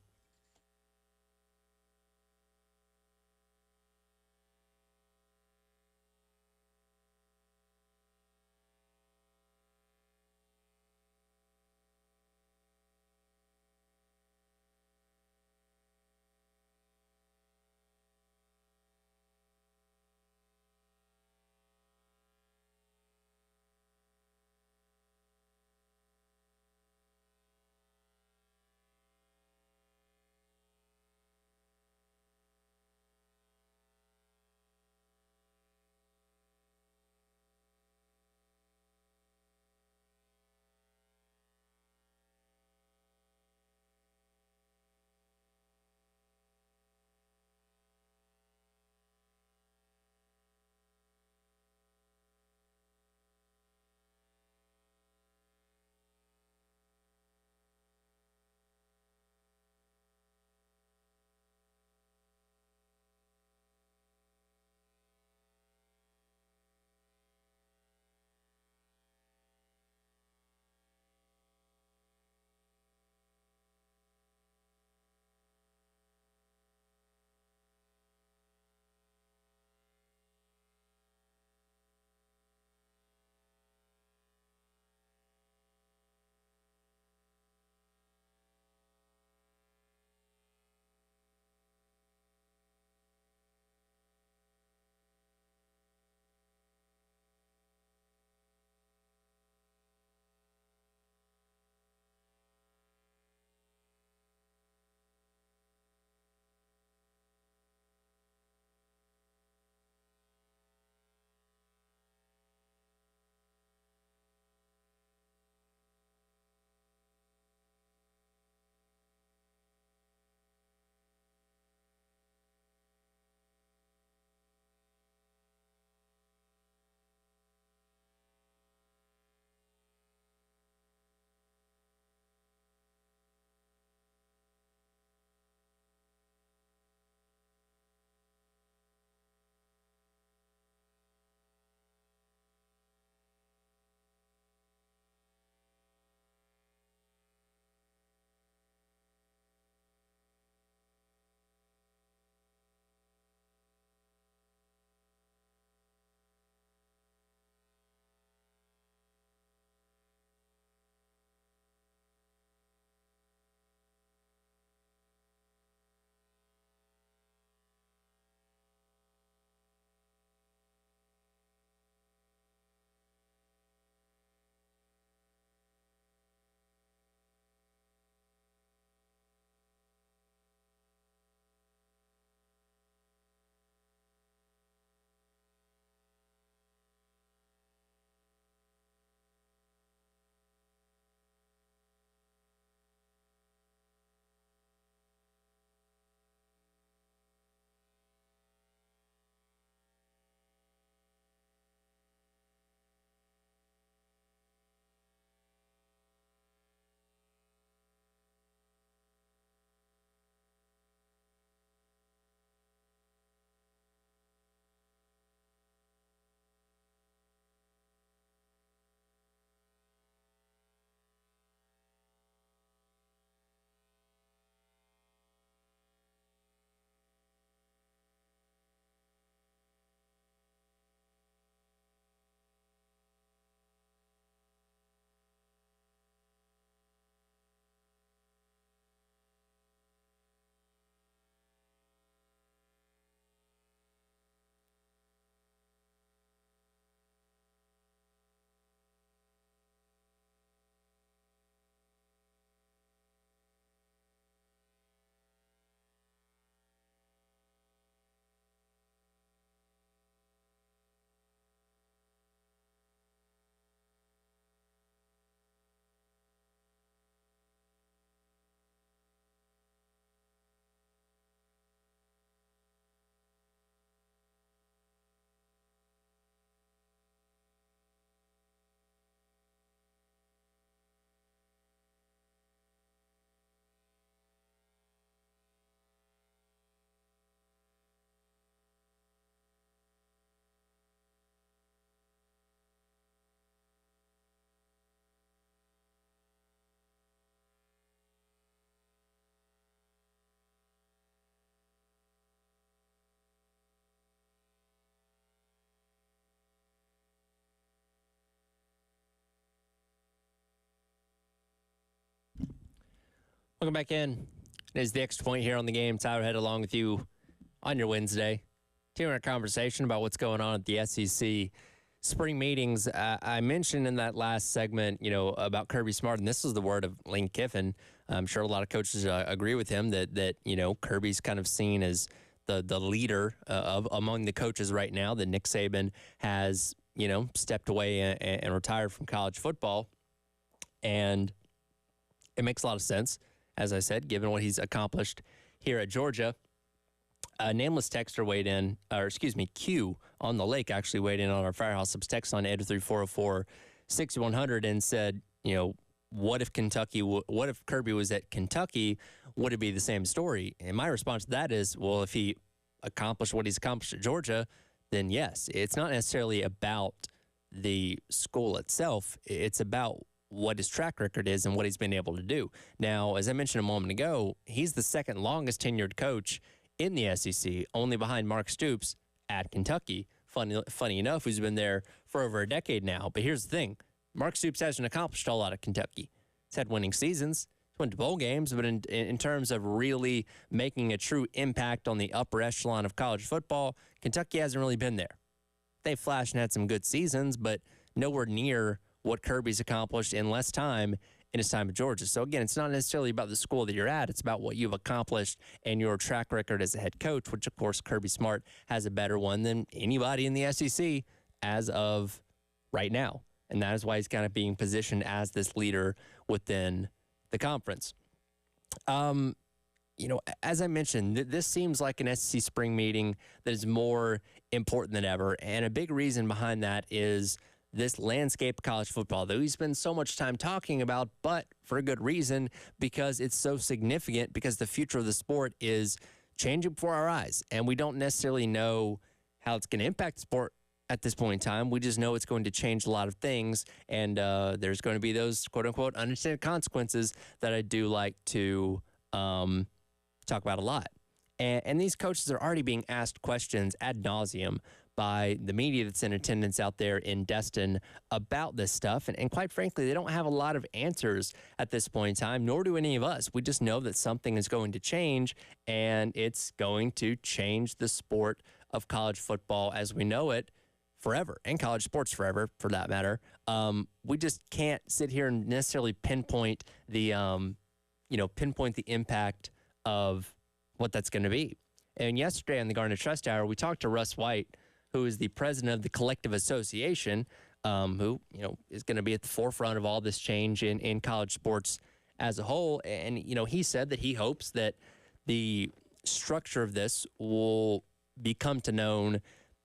Welcome back in. It is the Extra Point here on the game. Tyler Head along with you on your Wednesday. Continuing our conversation about what's going on at the SEC spring meetings. I mentioned in that last segment, about Kirby Smart, and this was the word of Lane Kiffin. I'm sure a lot of coaches agree with him that Kirby's kind of seen as the leader of among the coaches right now, that Nick Saban has, stepped away and retired from college football. And it makes a lot of sense, as I said, given what he's accomplished here at Georgia. A nameless texter weighed in, Q on the lake actually weighed in on our Firehouse Subs text on 83404-6100 and said, what if Kirby was at Kentucky? Would it be the same story? And my response to that is, well, if he accomplished what he's accomplished at Georgia, then yes. It's not necessarily about the school itself. It's about what his track record is and what he's been able to do. Now, as I mentioned a moment ago, he's the second longest tenured coach in the SEC, only behind Mark Stoops at Kentucky. Funny enough, who's been there for over a decade now. But here's the thing. Mark Stoops hasn't accomplished a lot at Kentucky. He's had winning seasons. He's went to bowl games, but in terms of really making a true impact on the upper echelon of college football, Kentucky hasn't really been there. They flashed and had some good seasons, but nowhere near what Kirby's accomplished in less time in his time at Georgia. So again, it's not necessarily about the school that you're at. It's about what you've accomplished and your track record as a head coach, which of course Kirby Smart has a better one than anybody in the SEC as of right now. And that is why he's kind of being positioned as this leader within the conference. As I mentioned, this seems like an SEC spring meeting that is more important than ever. And a big reason behind that is this landscape of college football that we spend so much time talking about, but for a good reason, because it's so significant, because the future of the sport is changing before our eyes. And we don't necessarily know how it's going to impact the sport at this point in time. We just know it's going to change a lot of things, and there's going to be those quote-unquote unintended consequences that I do like to talk about a lot. And these coaches are already being asked questions ad nauseum by the media that's in attendance out there in Destin about this stuff. And quite frankly, they don't have a lot of answers at this point in time, nor do any of us. We just know that something is going to change, and it's going to change the sport of college football as we know it forever, and college sports forever, for that matter. We just can't sit here and necessarily pinpoint the impact of what that's going to be. And yesterday on the Garnet Trust Hour, we talked to Russ White, who is the president of the Collective Association, who is going to be at the forefront of all this change in college sports as a whole. And he said that he hopes that the structure of this will become to known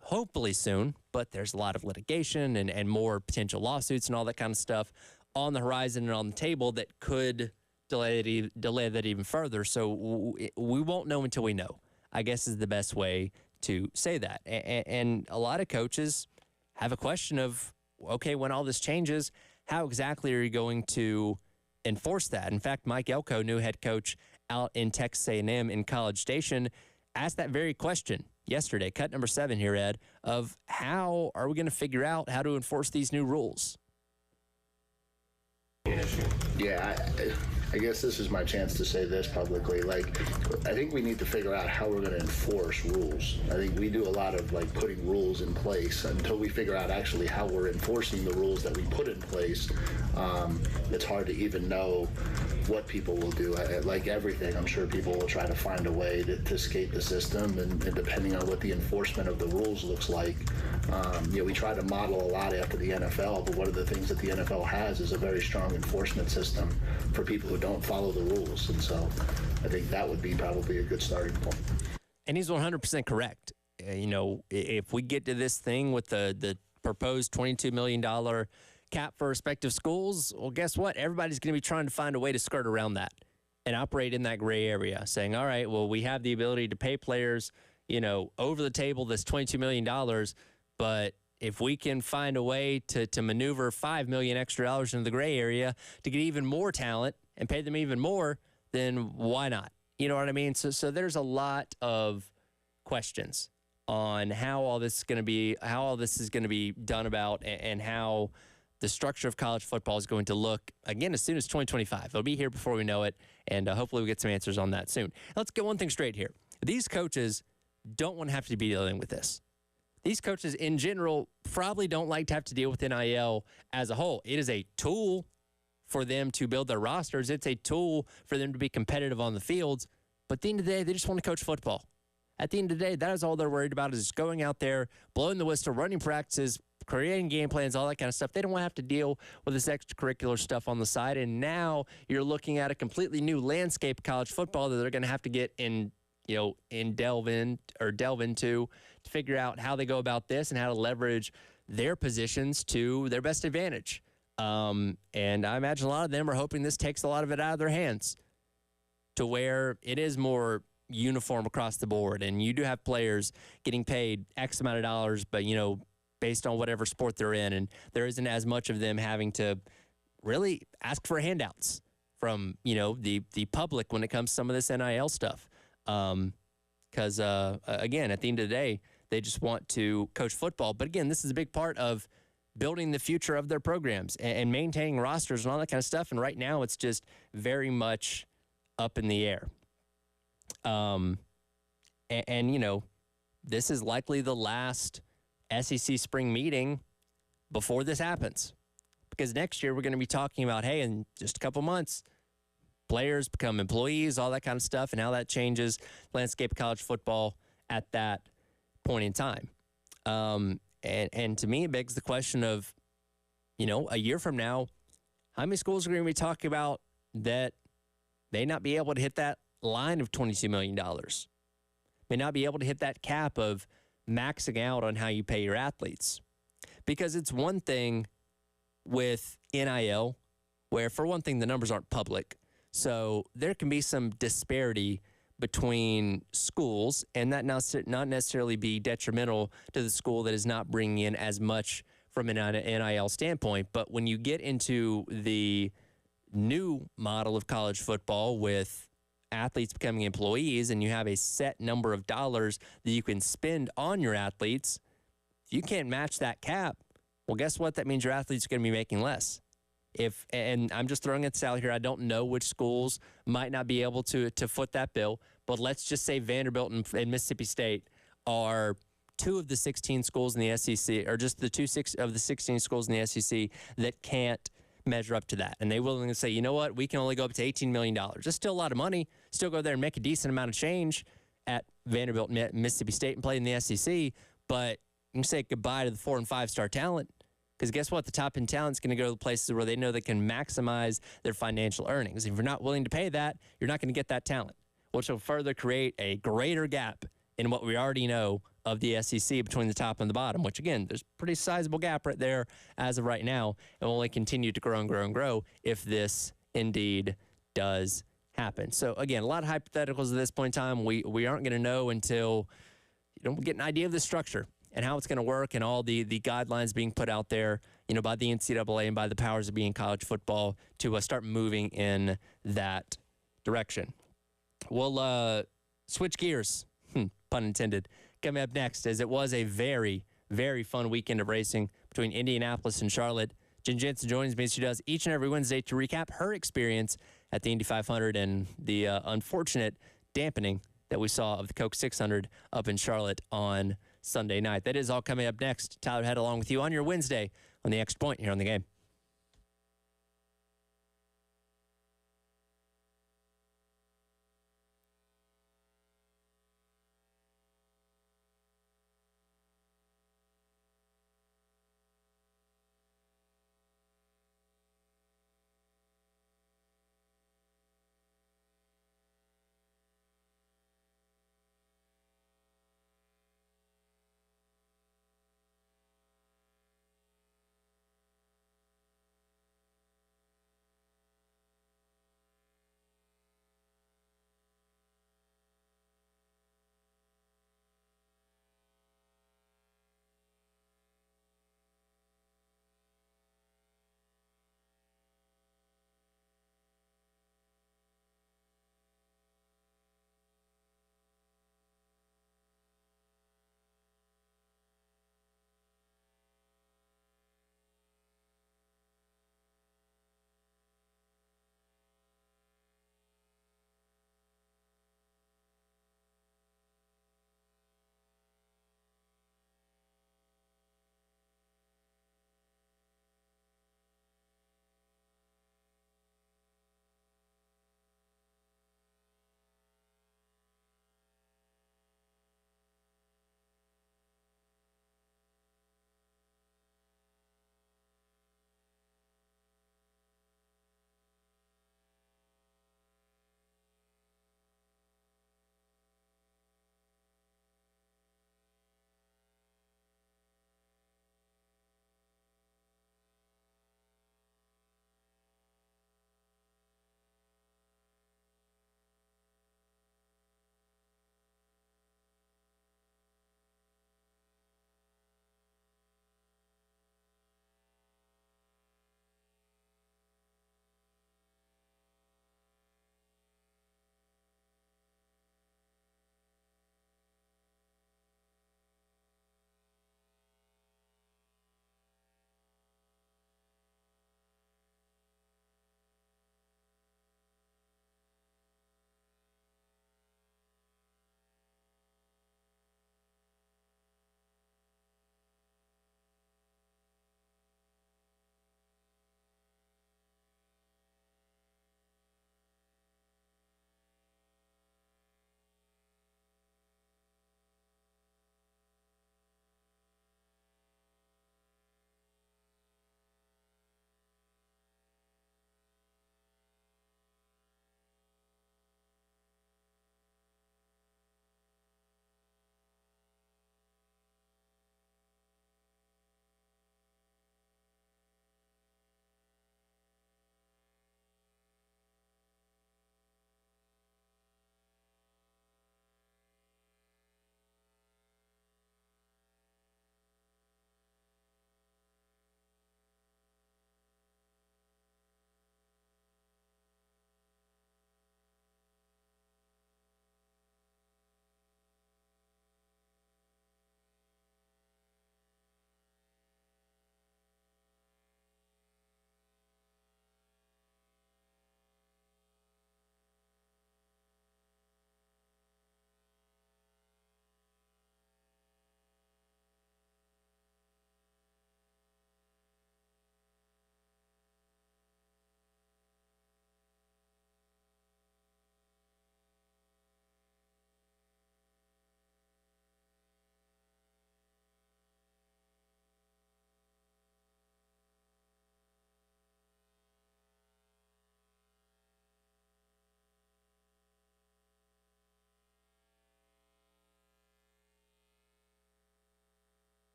hopefully soon, but there's a lot of litigation and more potential lawsuits and all that kind of stuff on the horizon and on the table that could delay that even further. So we won't know until we know, I guess, is the best way to say that. And a lot of coaches have a question of, okay, when all this changes, how exactly are you going to enforce that? In fact, Mike Elko, new head coach out in Texas A&M in College Station, asked that very question yesterday, cut number 7 here, Ed, of how are we going to figure out how to enforce these new rules? Yeah, I guess this is my chance to say this publicly. I think we need to figure out how we're going to enforce rules. I think we do a lot of putting rules in place until we figure out actually how we're enforcing the rules that we put in place. It's hard to even know what people will do. Like everything, I'm sure people will try to find a way to escape the system, and depending on what the enforcement of the rules looks like, we try to model a lot after the NFL, but one of the things that the NFL has is a very strong enforcement system for people who don't follow the rules. And so I think that would be probably a good starting point. And he's 100% correct. If we get to this thing with the proposed $22 million cap for respective schools, well, guess what? Everybody's going to be trying to find a way to skirt around that and operate in that gray area, saying, all right, well, we have the ability to pay players, over the table this $22 million, but if we can find a way to maneuver $5 million extra dollars into the gray area to get even more talent and pay them even more, then why not? You know what I mean? So there's a lot of questions on how all this is going to be done about, and how the structure of college football is going to look, again, as soon as 2025. It'll be here before we know it, and hopefully we get some answers on that soon. Let's get one thing straight here. These coaches don't want to have to be dealing with this. These coaches in general probably don't like to have to deal with NIL as a whole. It is a tool for them to build their rosters. It's a tool for them to be competitive on the fields. But at the end of the day, they just want to coach football. At the end of the day, that is all they're worried about, is going out there, blowing the whistle, running practices, creating game plans, all that kind of stuff. They don't want to have to deal with this extracurricular stuff on the side. And now you're looking at a completely new landscape of college football that they're going to have to get delve into to figure out how they go about this and how to leverage their positions to their best advantage. And I imagine a lot of them are hoping this takes a lot of it out of their hands to where it is more uniform across the board. And you do have players getting paid X amount of dollars, but, based on whatever sport they're in. And there isn't as much of them having to really ask for handouts from, the public when it comes to some of this NIL stuff. Because, again, at the end of the day, they just want to coach football. But, again, this is a big part of building the future of their programs and maintaining rosters and all that kind of stuff. And right now it's just very much up in the air. This is likely the last SEC spring meeting before this happens. Because next year we're going to be talking about, hey, in just a couple months, players become employees, all that kind of stuff, and how that changes the landscape of college football at that point in time. And to me, it begs the question of, a year from now, how many schools are going to be talking about that may not be able to hit that line of $22 million, may not be able to hit that cap of maxing out on how you pay your athletes? Because it's one thing with NIL, where, for one thing, the numbers aren't public. So there can be some disparity between schools, and that not necessarily be detrimental to the school that is not bringing in as much from an NIL standpoint. But when you get into the new model of college football with athletes becoming employees and you have a set number of dollars that you can spend on your athletes, if you can't match that cap, well, guess what? That means your athletes are going to be making less. And I'm just throwing it out here, I don't know which schools might not be able to foot that bill, but let's just say Vanderbilt and Mississippi State are two of the 16 schools in the SEC, or just of the 16 schools in the SEC that can't measure up to that. And they willing to say, you know what, we can only go up to $18 million. That's still a lot of money. Still go there and make a decent amount of change at Vanderbilt and Mississippi State and play in the SEC, but you can say goodbye to the 4- and 5-star talent. Because guess what? The top end talent's going to go to the places where they know they can maximize their financial earnings. If you're not willing to pay that, you're not going to get that talent, which will further create a greater gap in what we already know of the SEC between the top and the bottom, which, again, there's a pretty sizable gap right there as of right now, and will only continue to grow and grow and grow if this indeed does happen. So, again, a lot of hypotheticals at this point in time. We aren't going to know until we get an idea of the structure and how it's going to work, and all the guidelines being put out there, by the NCAA and by the powers that be in college football to start moving in that direction. We'll switch gears, pun intended, coming up next, as it was a very, very fun weekend of racing between Indianapolis and Charlotte. Jen Jensen joins me as she does each and every Wednesday to recap her experience at the Indy 500 and the unfortunate dampening that we saw of the Coke 600 up in Charlotte on Sunday night. That is all coming up next. Tyler Head along with you on your Wednesday on the Extra Point here on The Game.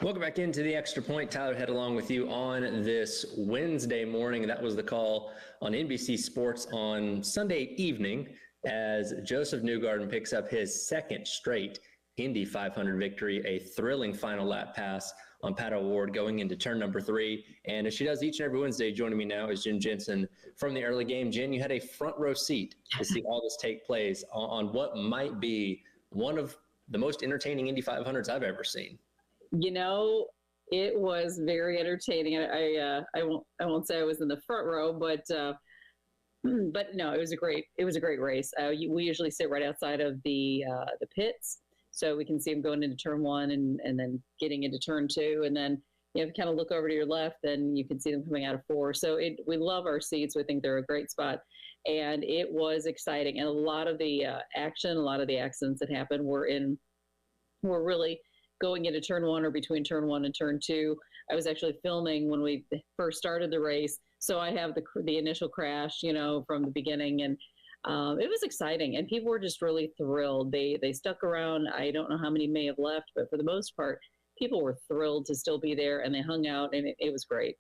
Welcome back into the Extra Point. Tyler Head along with you on this Wednesday morning. That was the call on NBC Sports on Sunday evening as Joseph Newgarden picks up his second straight Indy 500 victory, a thrilling final lap pass on Pat O'Ward going into turn number 3. And as she does each and every Wednesday, joining me now is Jen Jensen from the early game. Jen, you had a front row seat to see all this take place on what might be one of the most entertaining Indy 500s I've ever seen. You know, it was very entertaining. I won't say I was in the front row, but no, it was a great race. We usually sit right outside of the pits, so we can see them going into turn 1 and then getting into turn 2, and then you have to kind of look over to your left, and you can see them coming out of 4. So we love our seats. We think they're a great spot, and it was exciting. And a lot of the action, a lot of the accidents that happened were really going into turn 1 or between turn 1 and turn 2. I was actually filming when we first started the race, so I have the initial crash, from the beginning, and it was exciting, and people were just really thrilled. They stuck around. I don't know how many may have left, but for the most part, people were thrilled to still be there, and they hung out, and it was great.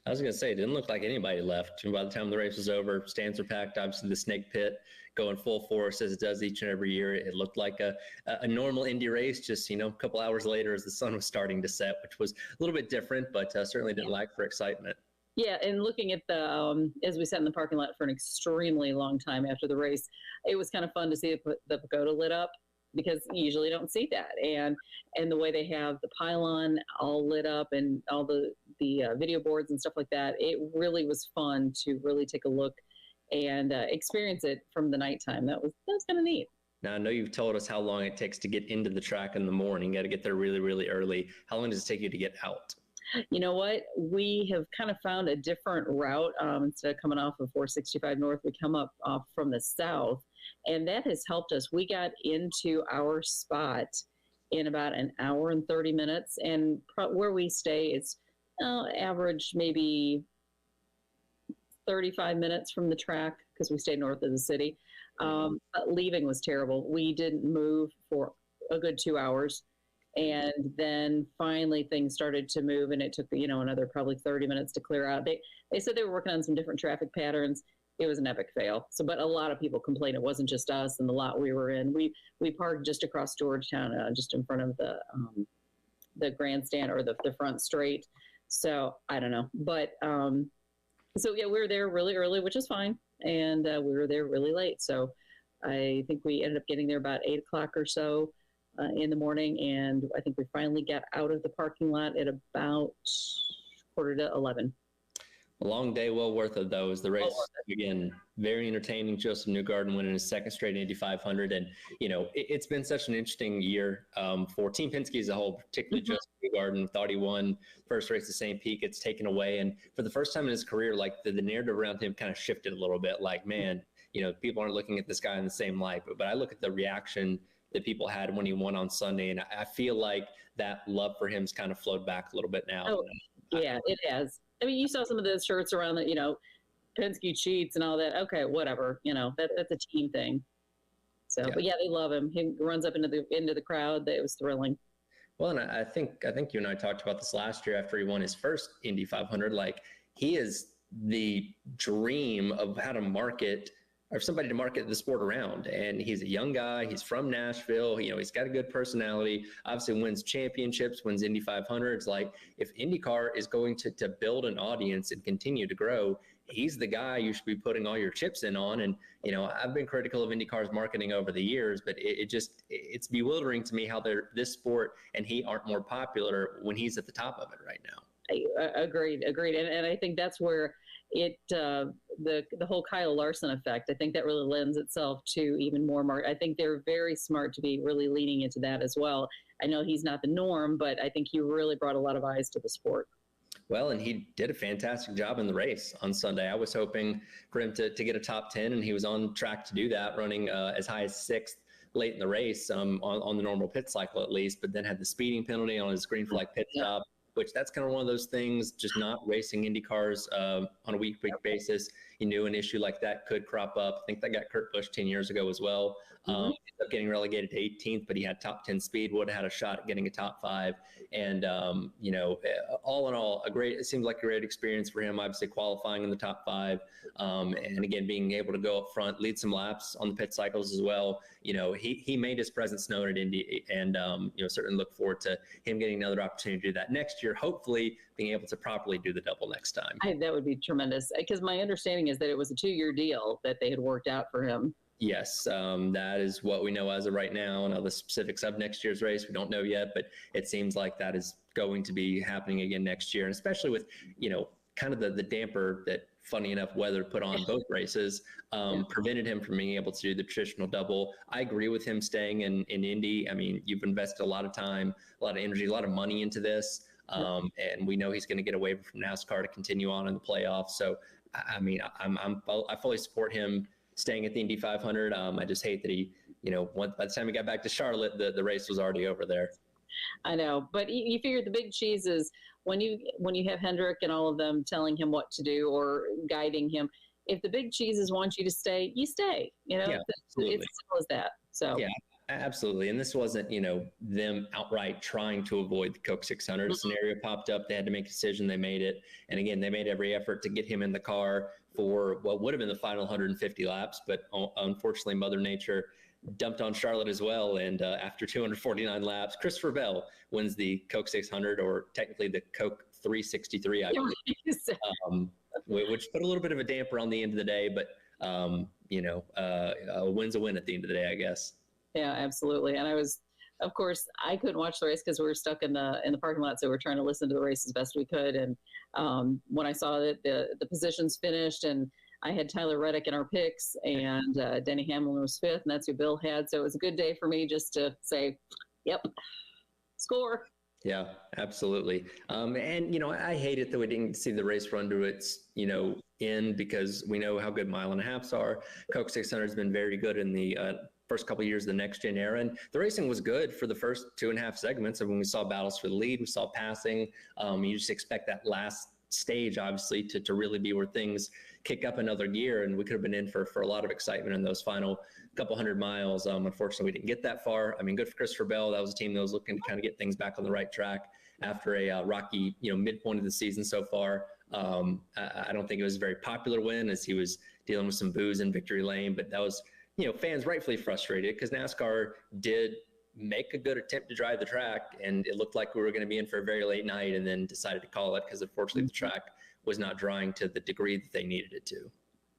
I was going to say, it didn't look like anybody left. By the time the race was over, stands were packed. Obviously, the snake pit going full force as it does each and every year. It looked like a normal Indy race, just, a couple hours later as the sun was starting to set, which was a little bit different, but certainly didn't lack for excitement. Yeah, and looking at as we sat in the parking lot for an extremely long time after the race, it was kind of fun to see the pagoda lit up, because you usually don't see that. And the way they have the pylon all lit up and all the video boards and stuff like that, it really was fun to really take a look and experience it from the nighttime. That was kind of neat. Now, I know you've told us how long it takes to get into the track in the morning. You got to get there really, really early. How long does it take you to get out? You know what? We have kind of found a different route. Instead of coming off of 465 North, we come up off from the south, and that has helped us. We got into our spot in about an hour and 30 minutes, and where we stay, it's average maybe 35 minutes from the track, because we stay north of the city. But leaving was terrible. We didn't move for a good 2 hours. And then finally things started to move, and it took, another probably 30 minutes to clear out. They said they were working on some different traffic patterns. It was an epic fail. But a lot of people complained. It wasn't just us and the lot we were in. We parked just across Georgetown, just in front of the grandstand, or the front straight. So I don't know. But so yeah, we were there really early, which is fine. And we were there really late. So I think we ended up getting there about 8 o'clock or so in the morning. And I think we finally got out of the parking lot at about 10:45. A long day, well worth it, though, as the race, again, very entertaining. Joseph Newgarden winning his second straight Indy 500. And, it's been such an interesting year for Team Penske as a whole, particularly Joseph Newgarden. Thought he won first race at St. Pete, gets taken away. And for the first time in his career, like the narrative around him kind of shifted a little bit. Like, man, people aren't looking at this guy in the same light. But I look at the reaction that people had when he won on Sunday, and I feel like that love for him's kind of flowed back a little bit now. Oh, yeah, it has. I mean, you saw some of those shirts around that, Penske cheats and all that. Okay, whatever. That's a team thing. So, yeah. But yeah, they love him. He runs up into the crowd. It was thrilling. Well, and I think you and I talked about this last year after he won his first Indy 500. Like, he is the dream of how to market, or somebody to market the sport around. And he's a young guy. He's from Nashville. He's got a good personality, obviously wins championships, wins Indy 500s. Like, if IndyCar is going to build an audience and continue to grow, he's the guy you should be putting all your chips in on. And, I've been critical of IndyCar's marketing over the years, but it's bewildering to me how this sport and he aren't more popular when he's at the top of it right now. Agreed. And I think that's where the whole Kyle Larson effect, I think that really lends itself to even more I think they're very smart to be really leaning into that as well. I know he's not the norm, but I think he really brought a lot of eyes to the sport. Well, and he did a fantastic job in the race on Sunday. I was hoping for him to get a top 10, and he was on track to do that, running as high as 6th late in the race on the normal pit cycle at least, but then had the speeding penalty on his green flag pit stop. which that's kind of one of those things, just not racing Indy cars on a week-to-week basis. You knew an issue like that could crop up. I think that got Kurt Busch 10 years ago as well. Ended up getting relegated to 18th, but he had top 10 speed, would have had a shot at getting a top 5. And, all in all, it seemed like a great experience for him, obviously qualifying in the top 5. And again, being able to go up front, lead some laps on the pit cycles as well. He made his presence known at Indy, and, certainly look forward to him getting another opportunity to do that next year, hopefully being able to properly do the double next time. That would be tremendous, because my understanding is that it was a 2-year deal that they had worked out for him. Yes, that is what we know as of right now. Now, the specifics of next year's race, we don't know yet, but it seems like that is going to be happening again next year. And especially with, kind of the damper that, funny enough, weather put on both races, prevented him from being able to do the traditional double. I agree with him staying in Indy. I mean, you've invested a lot of time, a lot of energy, a lot of money into this. And we know he's going to get a waiver from NASCAR to continue on in the playoffs. So, I mean, I fully support him staying at the Indy 500. I just hate that he, by the time he got back to Charlotte, the race was already over there. I know, but you figure the big cheese is when you have Hendrick and all of them telling him what to do or guiding him. If the big cheeses want you to stay, you stay. Yeah, it's as simple as that. So yeah, absolutely. And this wasn't, them outright trying to avoid the Coke 600 scenario popped up. They had to make a decision. They made it. And again, they made every effort to get him in the car for what would have been the final 150 laps. But unfortunately, Mother Nature dumped on Charlotte as well. And after 249 laps, Christopher Bell wins the Coke 600, or technically the Coke 363, I believe, which put a little bit of a damper on the end of the day. But, a win's a win at the end of the day, I guess. Yeah, absolutely. And of course, I couldn't watch the race because we were stuck in the parking lot. So we're trying to listen to the race as best we could. And when I saw that the positions finished, and I had Tyler Reddick in our picks, and Denny Hamlin was 5th, and that's who Bill had. So it was a good day for me just to say, yep, score. Yeah, absolutely. And, I hate it that we didn't see the race run to its, end, because we know how good mile and a halves are. Coke 600 has been very good in the first couple of years of the next gen era. And the racing was good for the first 2.5 segments. And when we saw battles for the lead, we saw passing. You just expect that last stage, obviously, to really be where things kick up another gear. And we could have been in for a lot of excitement in those final couple hundred miles. Unfortunately, we didn't get that far. I mean, good for Christopher Bell. That was a team that was looking to kind of get things back on the right track after a rocky, midpoint of the season so far. I don't think it was a very popular win, as he was dealing with some boos in victory lane, but that was, fans rightfully frustrated because NASCAR did make a good attempt to drive the track, and it looked like we were going to be in for a very late night, and then decided to call it because unfortunately the track was not drying to the degree that they needed it to.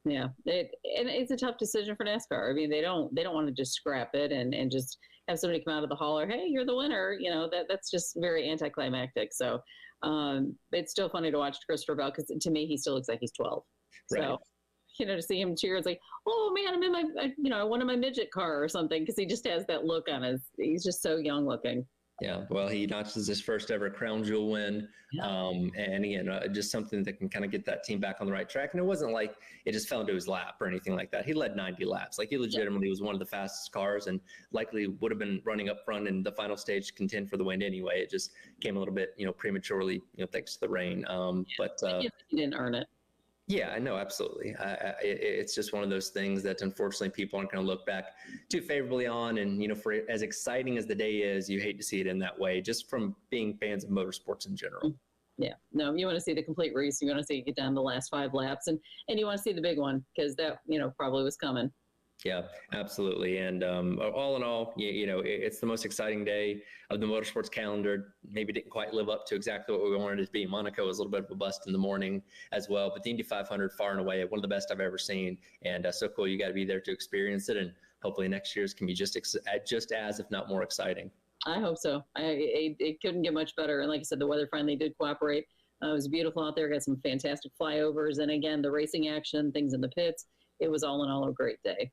Yeah, and it's a tough decision for NASCAR. I mean, they don't want to just scrap it and just have somebody come out of the holler, hey, you're the winner. That's just very anticlimactic. So it's still funny to watch Christopher Bell, because to me, he still looks like he's 12. Right. So, to see him cheer, it's like, oh man, I'm in my, I won in my midget car or something, because he just has that look on he's just so young looking. Yeah, well, he notches his first ever crown jewel win. Yeah. And again, just something that can kind of get that team back on the right track. And it wasn't like it just fell into his lap or anything like that. He led 90 laps. Like, he legitimately was one of the fastest cars, and likely would have been running up front in the final stage to contend for the win anyway. It just came a little bit, prematurely, thanks to the rain. But he didn't earn it. Yeah, I know, absolutely. It's just one of those things that unfortunately people aren't going to look back too favorably on. And, for as exciting as the day is, you hate to see it in that way, just from being fans of motorsports in general. Yeah, no, you want to see the complete race. You want to see it get down the last 5 laps, and you want to see the big one, because that, probably was coming. Yeah, absolutely. And all in all, it's the most exciting day of the motorsports calendar. Maybe didn't quite live up to exactly what we wanted it to be. Monaco was a little bit of a bust in the morning as well, but the Indy 500, far and away, one of the best I've ever seen. And so cool. You got to be there to experience it. And hopefully next year's can be just as, if not more, exciting. I hope so. It couldn't get much better. And like I said, the weather finally did cooperate. It was beautiful out there. Got some fantastic flyovers. And again, the racing action, things in the pits. It was all in all a great day.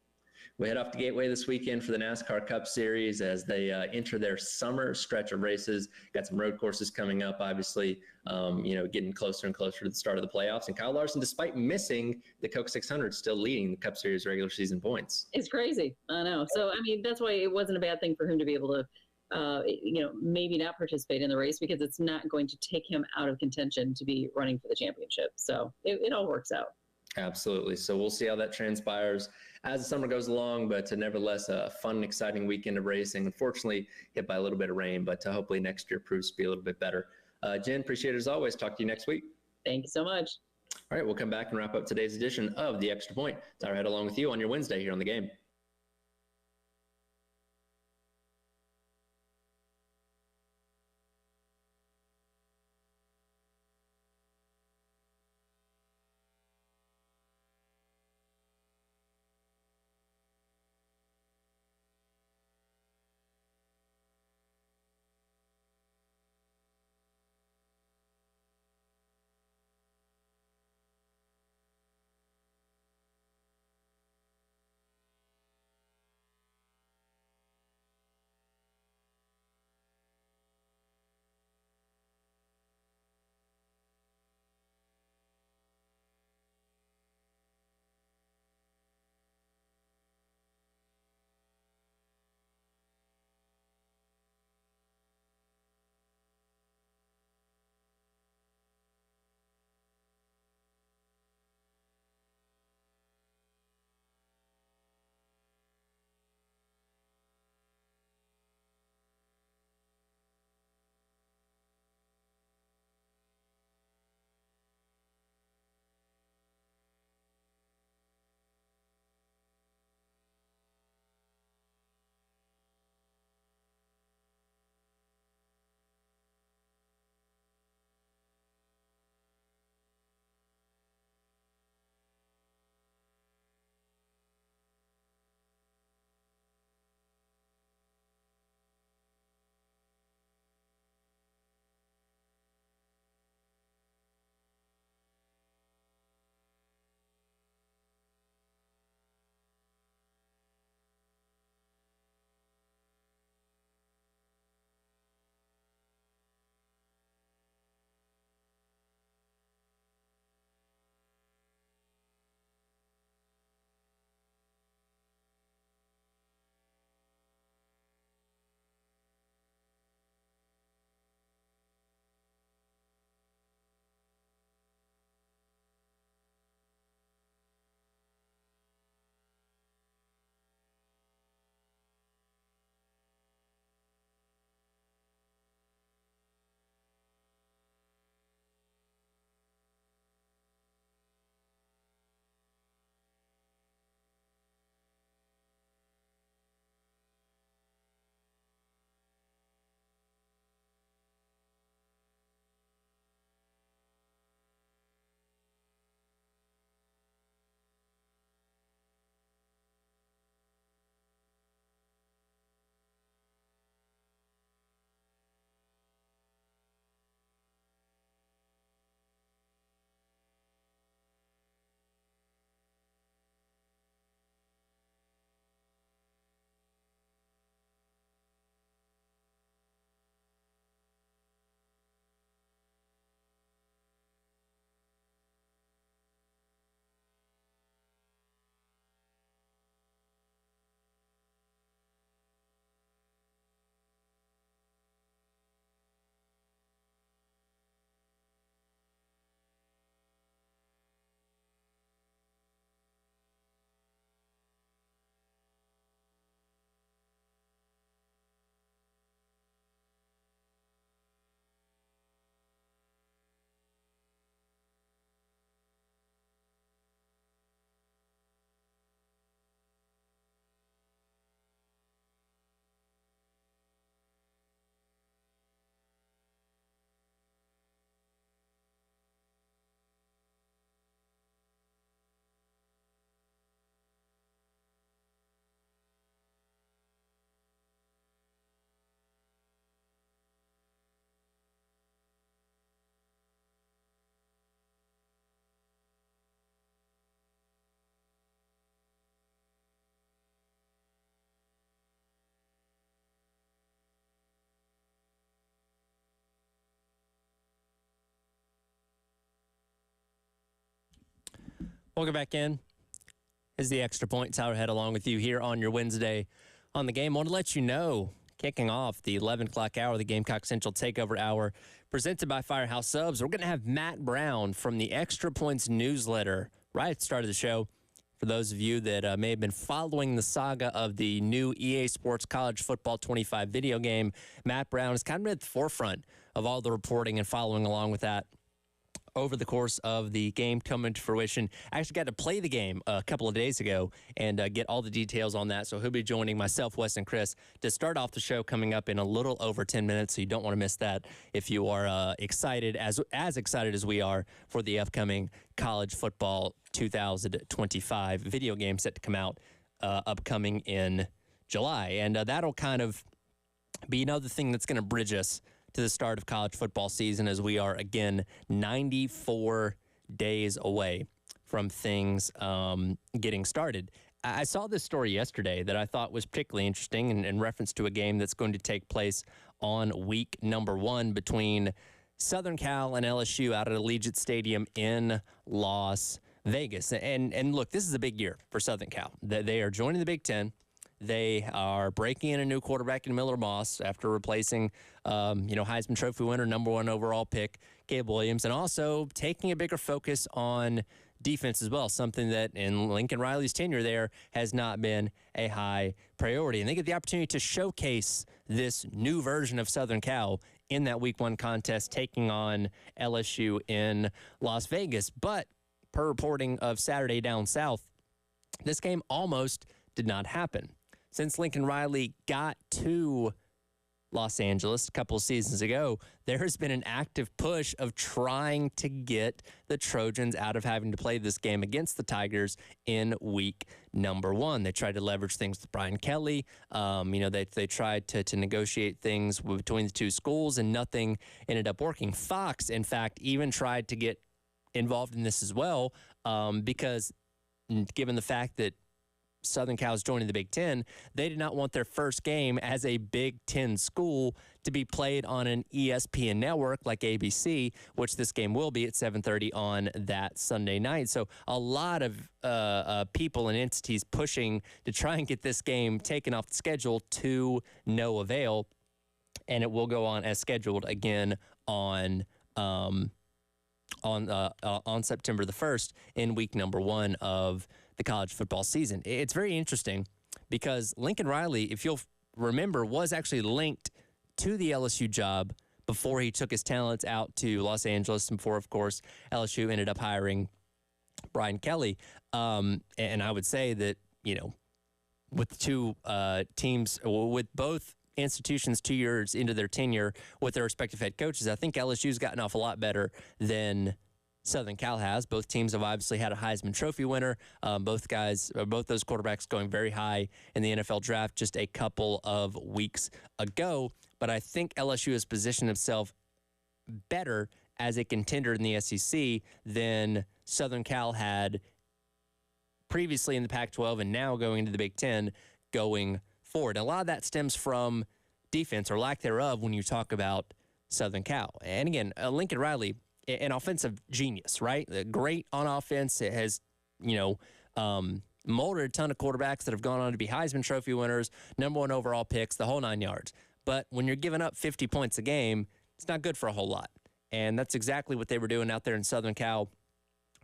We head off to Gateway this weekend for the NASCAR Cup Series as they enter their summer stretch of races. Got some road courses coming up, obviously, getting closer and closer to the start of the playoffs. And Kyle Larson, despite missing the Coke 600, still leading the Cup Series regular season points. It's crazy. I know. So, I mean, that's why it wasn't a bad thing for him to be able to maybe not participate in the race because it's not going to take him out of contention to be running for the championship. So it all works out. Absolutely. So we'll see how that transpires as the summer goes along, but nevertheless, a fun, exciting weekend of racing. Unfortunately, hit by a little bit of rain, but hopefully next year proves to be a little bit better. Jen, appreciate it as always. Talk to you next week. Thank you so much. All right, we'll come back and wrap up today's edition of The Extra Point. Tyler Head along with you on your Wednesday here on The Game. Welcome back in. Is the Extra Point. Tyler Head along with you here on your Wednesday on The Game. I want to let you know kicking off the 11 o'clock hour, the Gamecock Central Takeover Hour, presented by Firehouse Subs. We're going to have Matt Brown from the Extra Points newsletter right at the start of the show. For those of you that may have been following the saga of the new EA Sports College Football 25 video game, Matt Brown has kind of been at the forefront of all the reporting and following along with that over the course of the game coming to fruition. I actually got to play the game a couple of days ago and get all the details on that. So he'll be joining myself, Wes, and Chris to start off the show coming up in a little over 10 minutes. So you don't want to miss that if you are excited, as excited as we are for the upcoming College Football 2025 video game set to come out upcoming in July. And that'll kind of be another thing that's going to bridge us to the start of college football season, as we are, again, 94 days away from things getting started. I saw this story yesterday that I thought was particularly interesting in reference to a game that's going to take place on week number 1 between Southern Cal and LSU out at Allegiant Stadium in Las Vegas. And look, this is a big year for Southern Cal. They are joining the Big Ten. They are breaking in a new quarterback in Miller Moss after replacing, Heisman Trophy winner, number 1 overall pick, Caleb Williams, and also taking a bigger focus on defense as well, something that in Lincoln Riley's tenure there has not been a high priority. And they get the opportunity to showcase this new version of Southern Cal in that Week 1 contest, taking on LSU in Las Vegas. But per reporting of Saturday Down South, this game almost did not happen. Since Lincoln Riley got to Los Angeles a couple of seasons ago, there has been an active push of trying to get the Trojans out of having to play this game against the Tigers in week number 1. They tried to leverage things with Brian Kelly. They tried to negotiate things between the two schools, and nothing ended up working. Fox, in fact, even tried to get involved in this as well, because given the fact that Southern Cal is joining the Big Ten, they did not want their first game as a Big Ten school to be played on an ESPN network like ABC, which this game will be at 7:30 on that Sunday night. So a lot of people and entities pushing to try and get this game taken off the schedule, to no avail. And it will go on as scheduled again on September the 1st in week number 1 of the college football season. It's very interesting because Lincoln Riley, if you'll remember, was actually linked to the LSU job before he took his talents out to Los Angeles, and before, of course, LSU ended up hiring Brian Kelly. And I would say that, with the two teams, with both institutions 2 years into their tenure with their respective head coaches, I think LSU's gotten off a lot better than Southern Cal has. Both teams have obviously had a Heisman Trophy winner. Both those quarterbacks going very high in the NFL draft just a couple of weeks ago. But I think LSU has positioned itself better as a contender in the SEC than Southern Cal had previously in the Pac-12 and now going into the Big Ten going forward. A lot of that stems from defense, or lack thereof, when you talk about Southern Cal. And again, Lincoln Riley, an offensive genius, right? Great on offense. It has, molded a ton of quarterbacks that have gone on to be Heisman Trophy winners, number 1 overall picks, the whole 9 yards. But when you're giving up 50 points a game, it's not good for a whole lot. And that's exactly what they were doing out there in Southern Cal.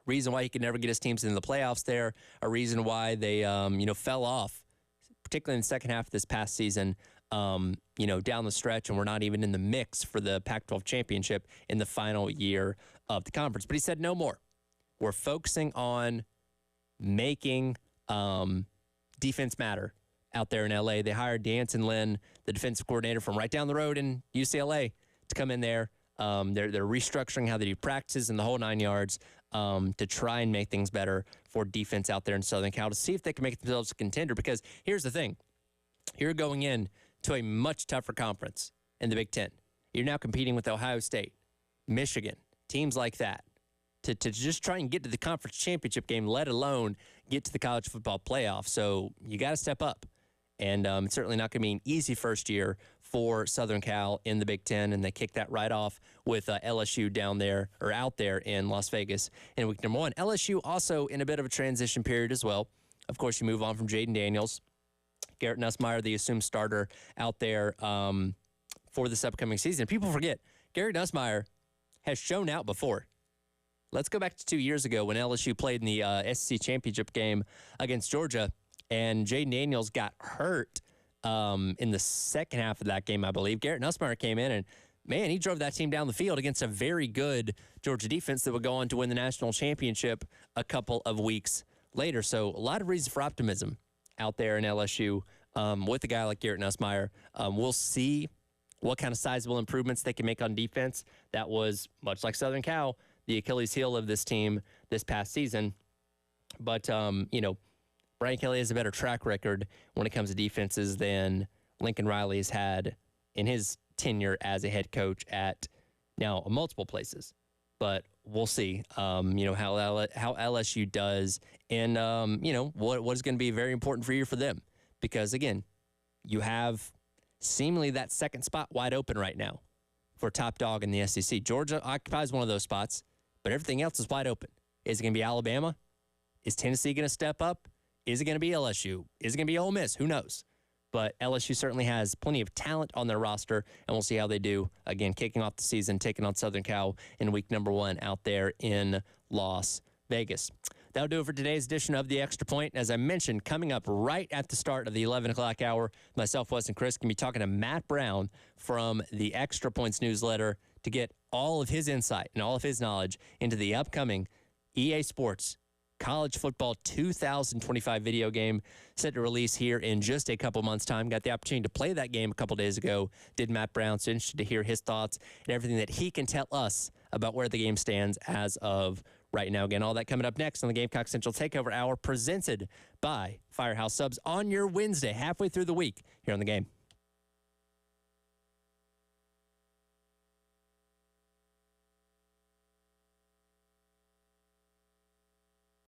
Reason why he could never get his teams into the playoffs there. A reason why they, fell off, particularly in the second half of this past season, down the stretch, and we're not even in the mix for the Pac-12 championship in the final year of the conference. But he said, no more. We're focusing on making defense matter out there in L.A. They hired D'Anton Lynn, the defensive coordinator from right down the road in UCLA, to come in there. They're restructuring how they do practices and the whole 9 yards to try and make things better for defense out there in Southern Cal, to see if they can make themselves a contender. Because here's the thing. You're going in to a much tougher conference in the Big Ten. You're now competing with Ohio State, Michigan, teams like that, to just try and get to the conference championship game, let alone get to the college football playoff. So you got to step up. And it's certainly not going to be an easy first year for Southern Cal in the Big Ten, and they kicked that right off with LSU out there in Las Vegas in week number 1. LSU also in a bit of a transition period as well. Of course, you move on from Jaden Daniels, Garrett Nussmeier, the assumed starter out there for this upcoming season. People forget, Garrett Nussmeier has shown out before. Let's go back to 2 years ago when LSU played in the SEC championship game against Georgia, and Jaden Daniels got hurt in the second half of that game, I believe. Garrett Nussmeier came in, and, man, he drove that team down the field against a very good Georgia defense that would go on to win the national championship a couple of weeks later. So a lot of reason for optimism out there in LSU with a guy like Garrett Nussmeier. We'll see what kind of sizable improvements they can make on defense. That was, much like Southern Cal, the Achilles heel of this team this past season. But, Brian Kelly has a better track record when it comes to defenses than Lincoln Riley has had in his tenure as a head coach at now multiple places. But we'll see, how LSU does, and what is going to be a very important year for them, because again, you have seemingly that second spot wide open right now for top dog in the SEC. Georgia occupies one of those spots, but everything else is wide open. Is it going to be Alabama? Is Tennessee going to step up? Is it going to be LSU? Is it going to be Ole Miss? Who knows? But LSU certainly has plenty of talent on their roster, and we'll see how they do. Again, kicking off the season, taking on Southern Cal in week number 1 out there in Las Vegas. That'll do it for today's edition of The Extra Point. As I mentioned, coming up right at the start of the 11 o'clock hour, myself, Wes, and Chris can be talking to Matt Brown from the Extra Points newsletter to get all of his insight and all of his knowledge into the upcoming EA Sports College Football 2025 video game set to release here in just a couple months' time. Got the opportunity to play that game a couple days ago. Did Matt Brown. So interested to hear his thoughts and everything that he can tell us about where the game stands as of right now. Again, all that coming up next on the Gamecock Central Takeover Hour, presented by Firehouse Subs on your Wednesday, halfway through the week here on the game.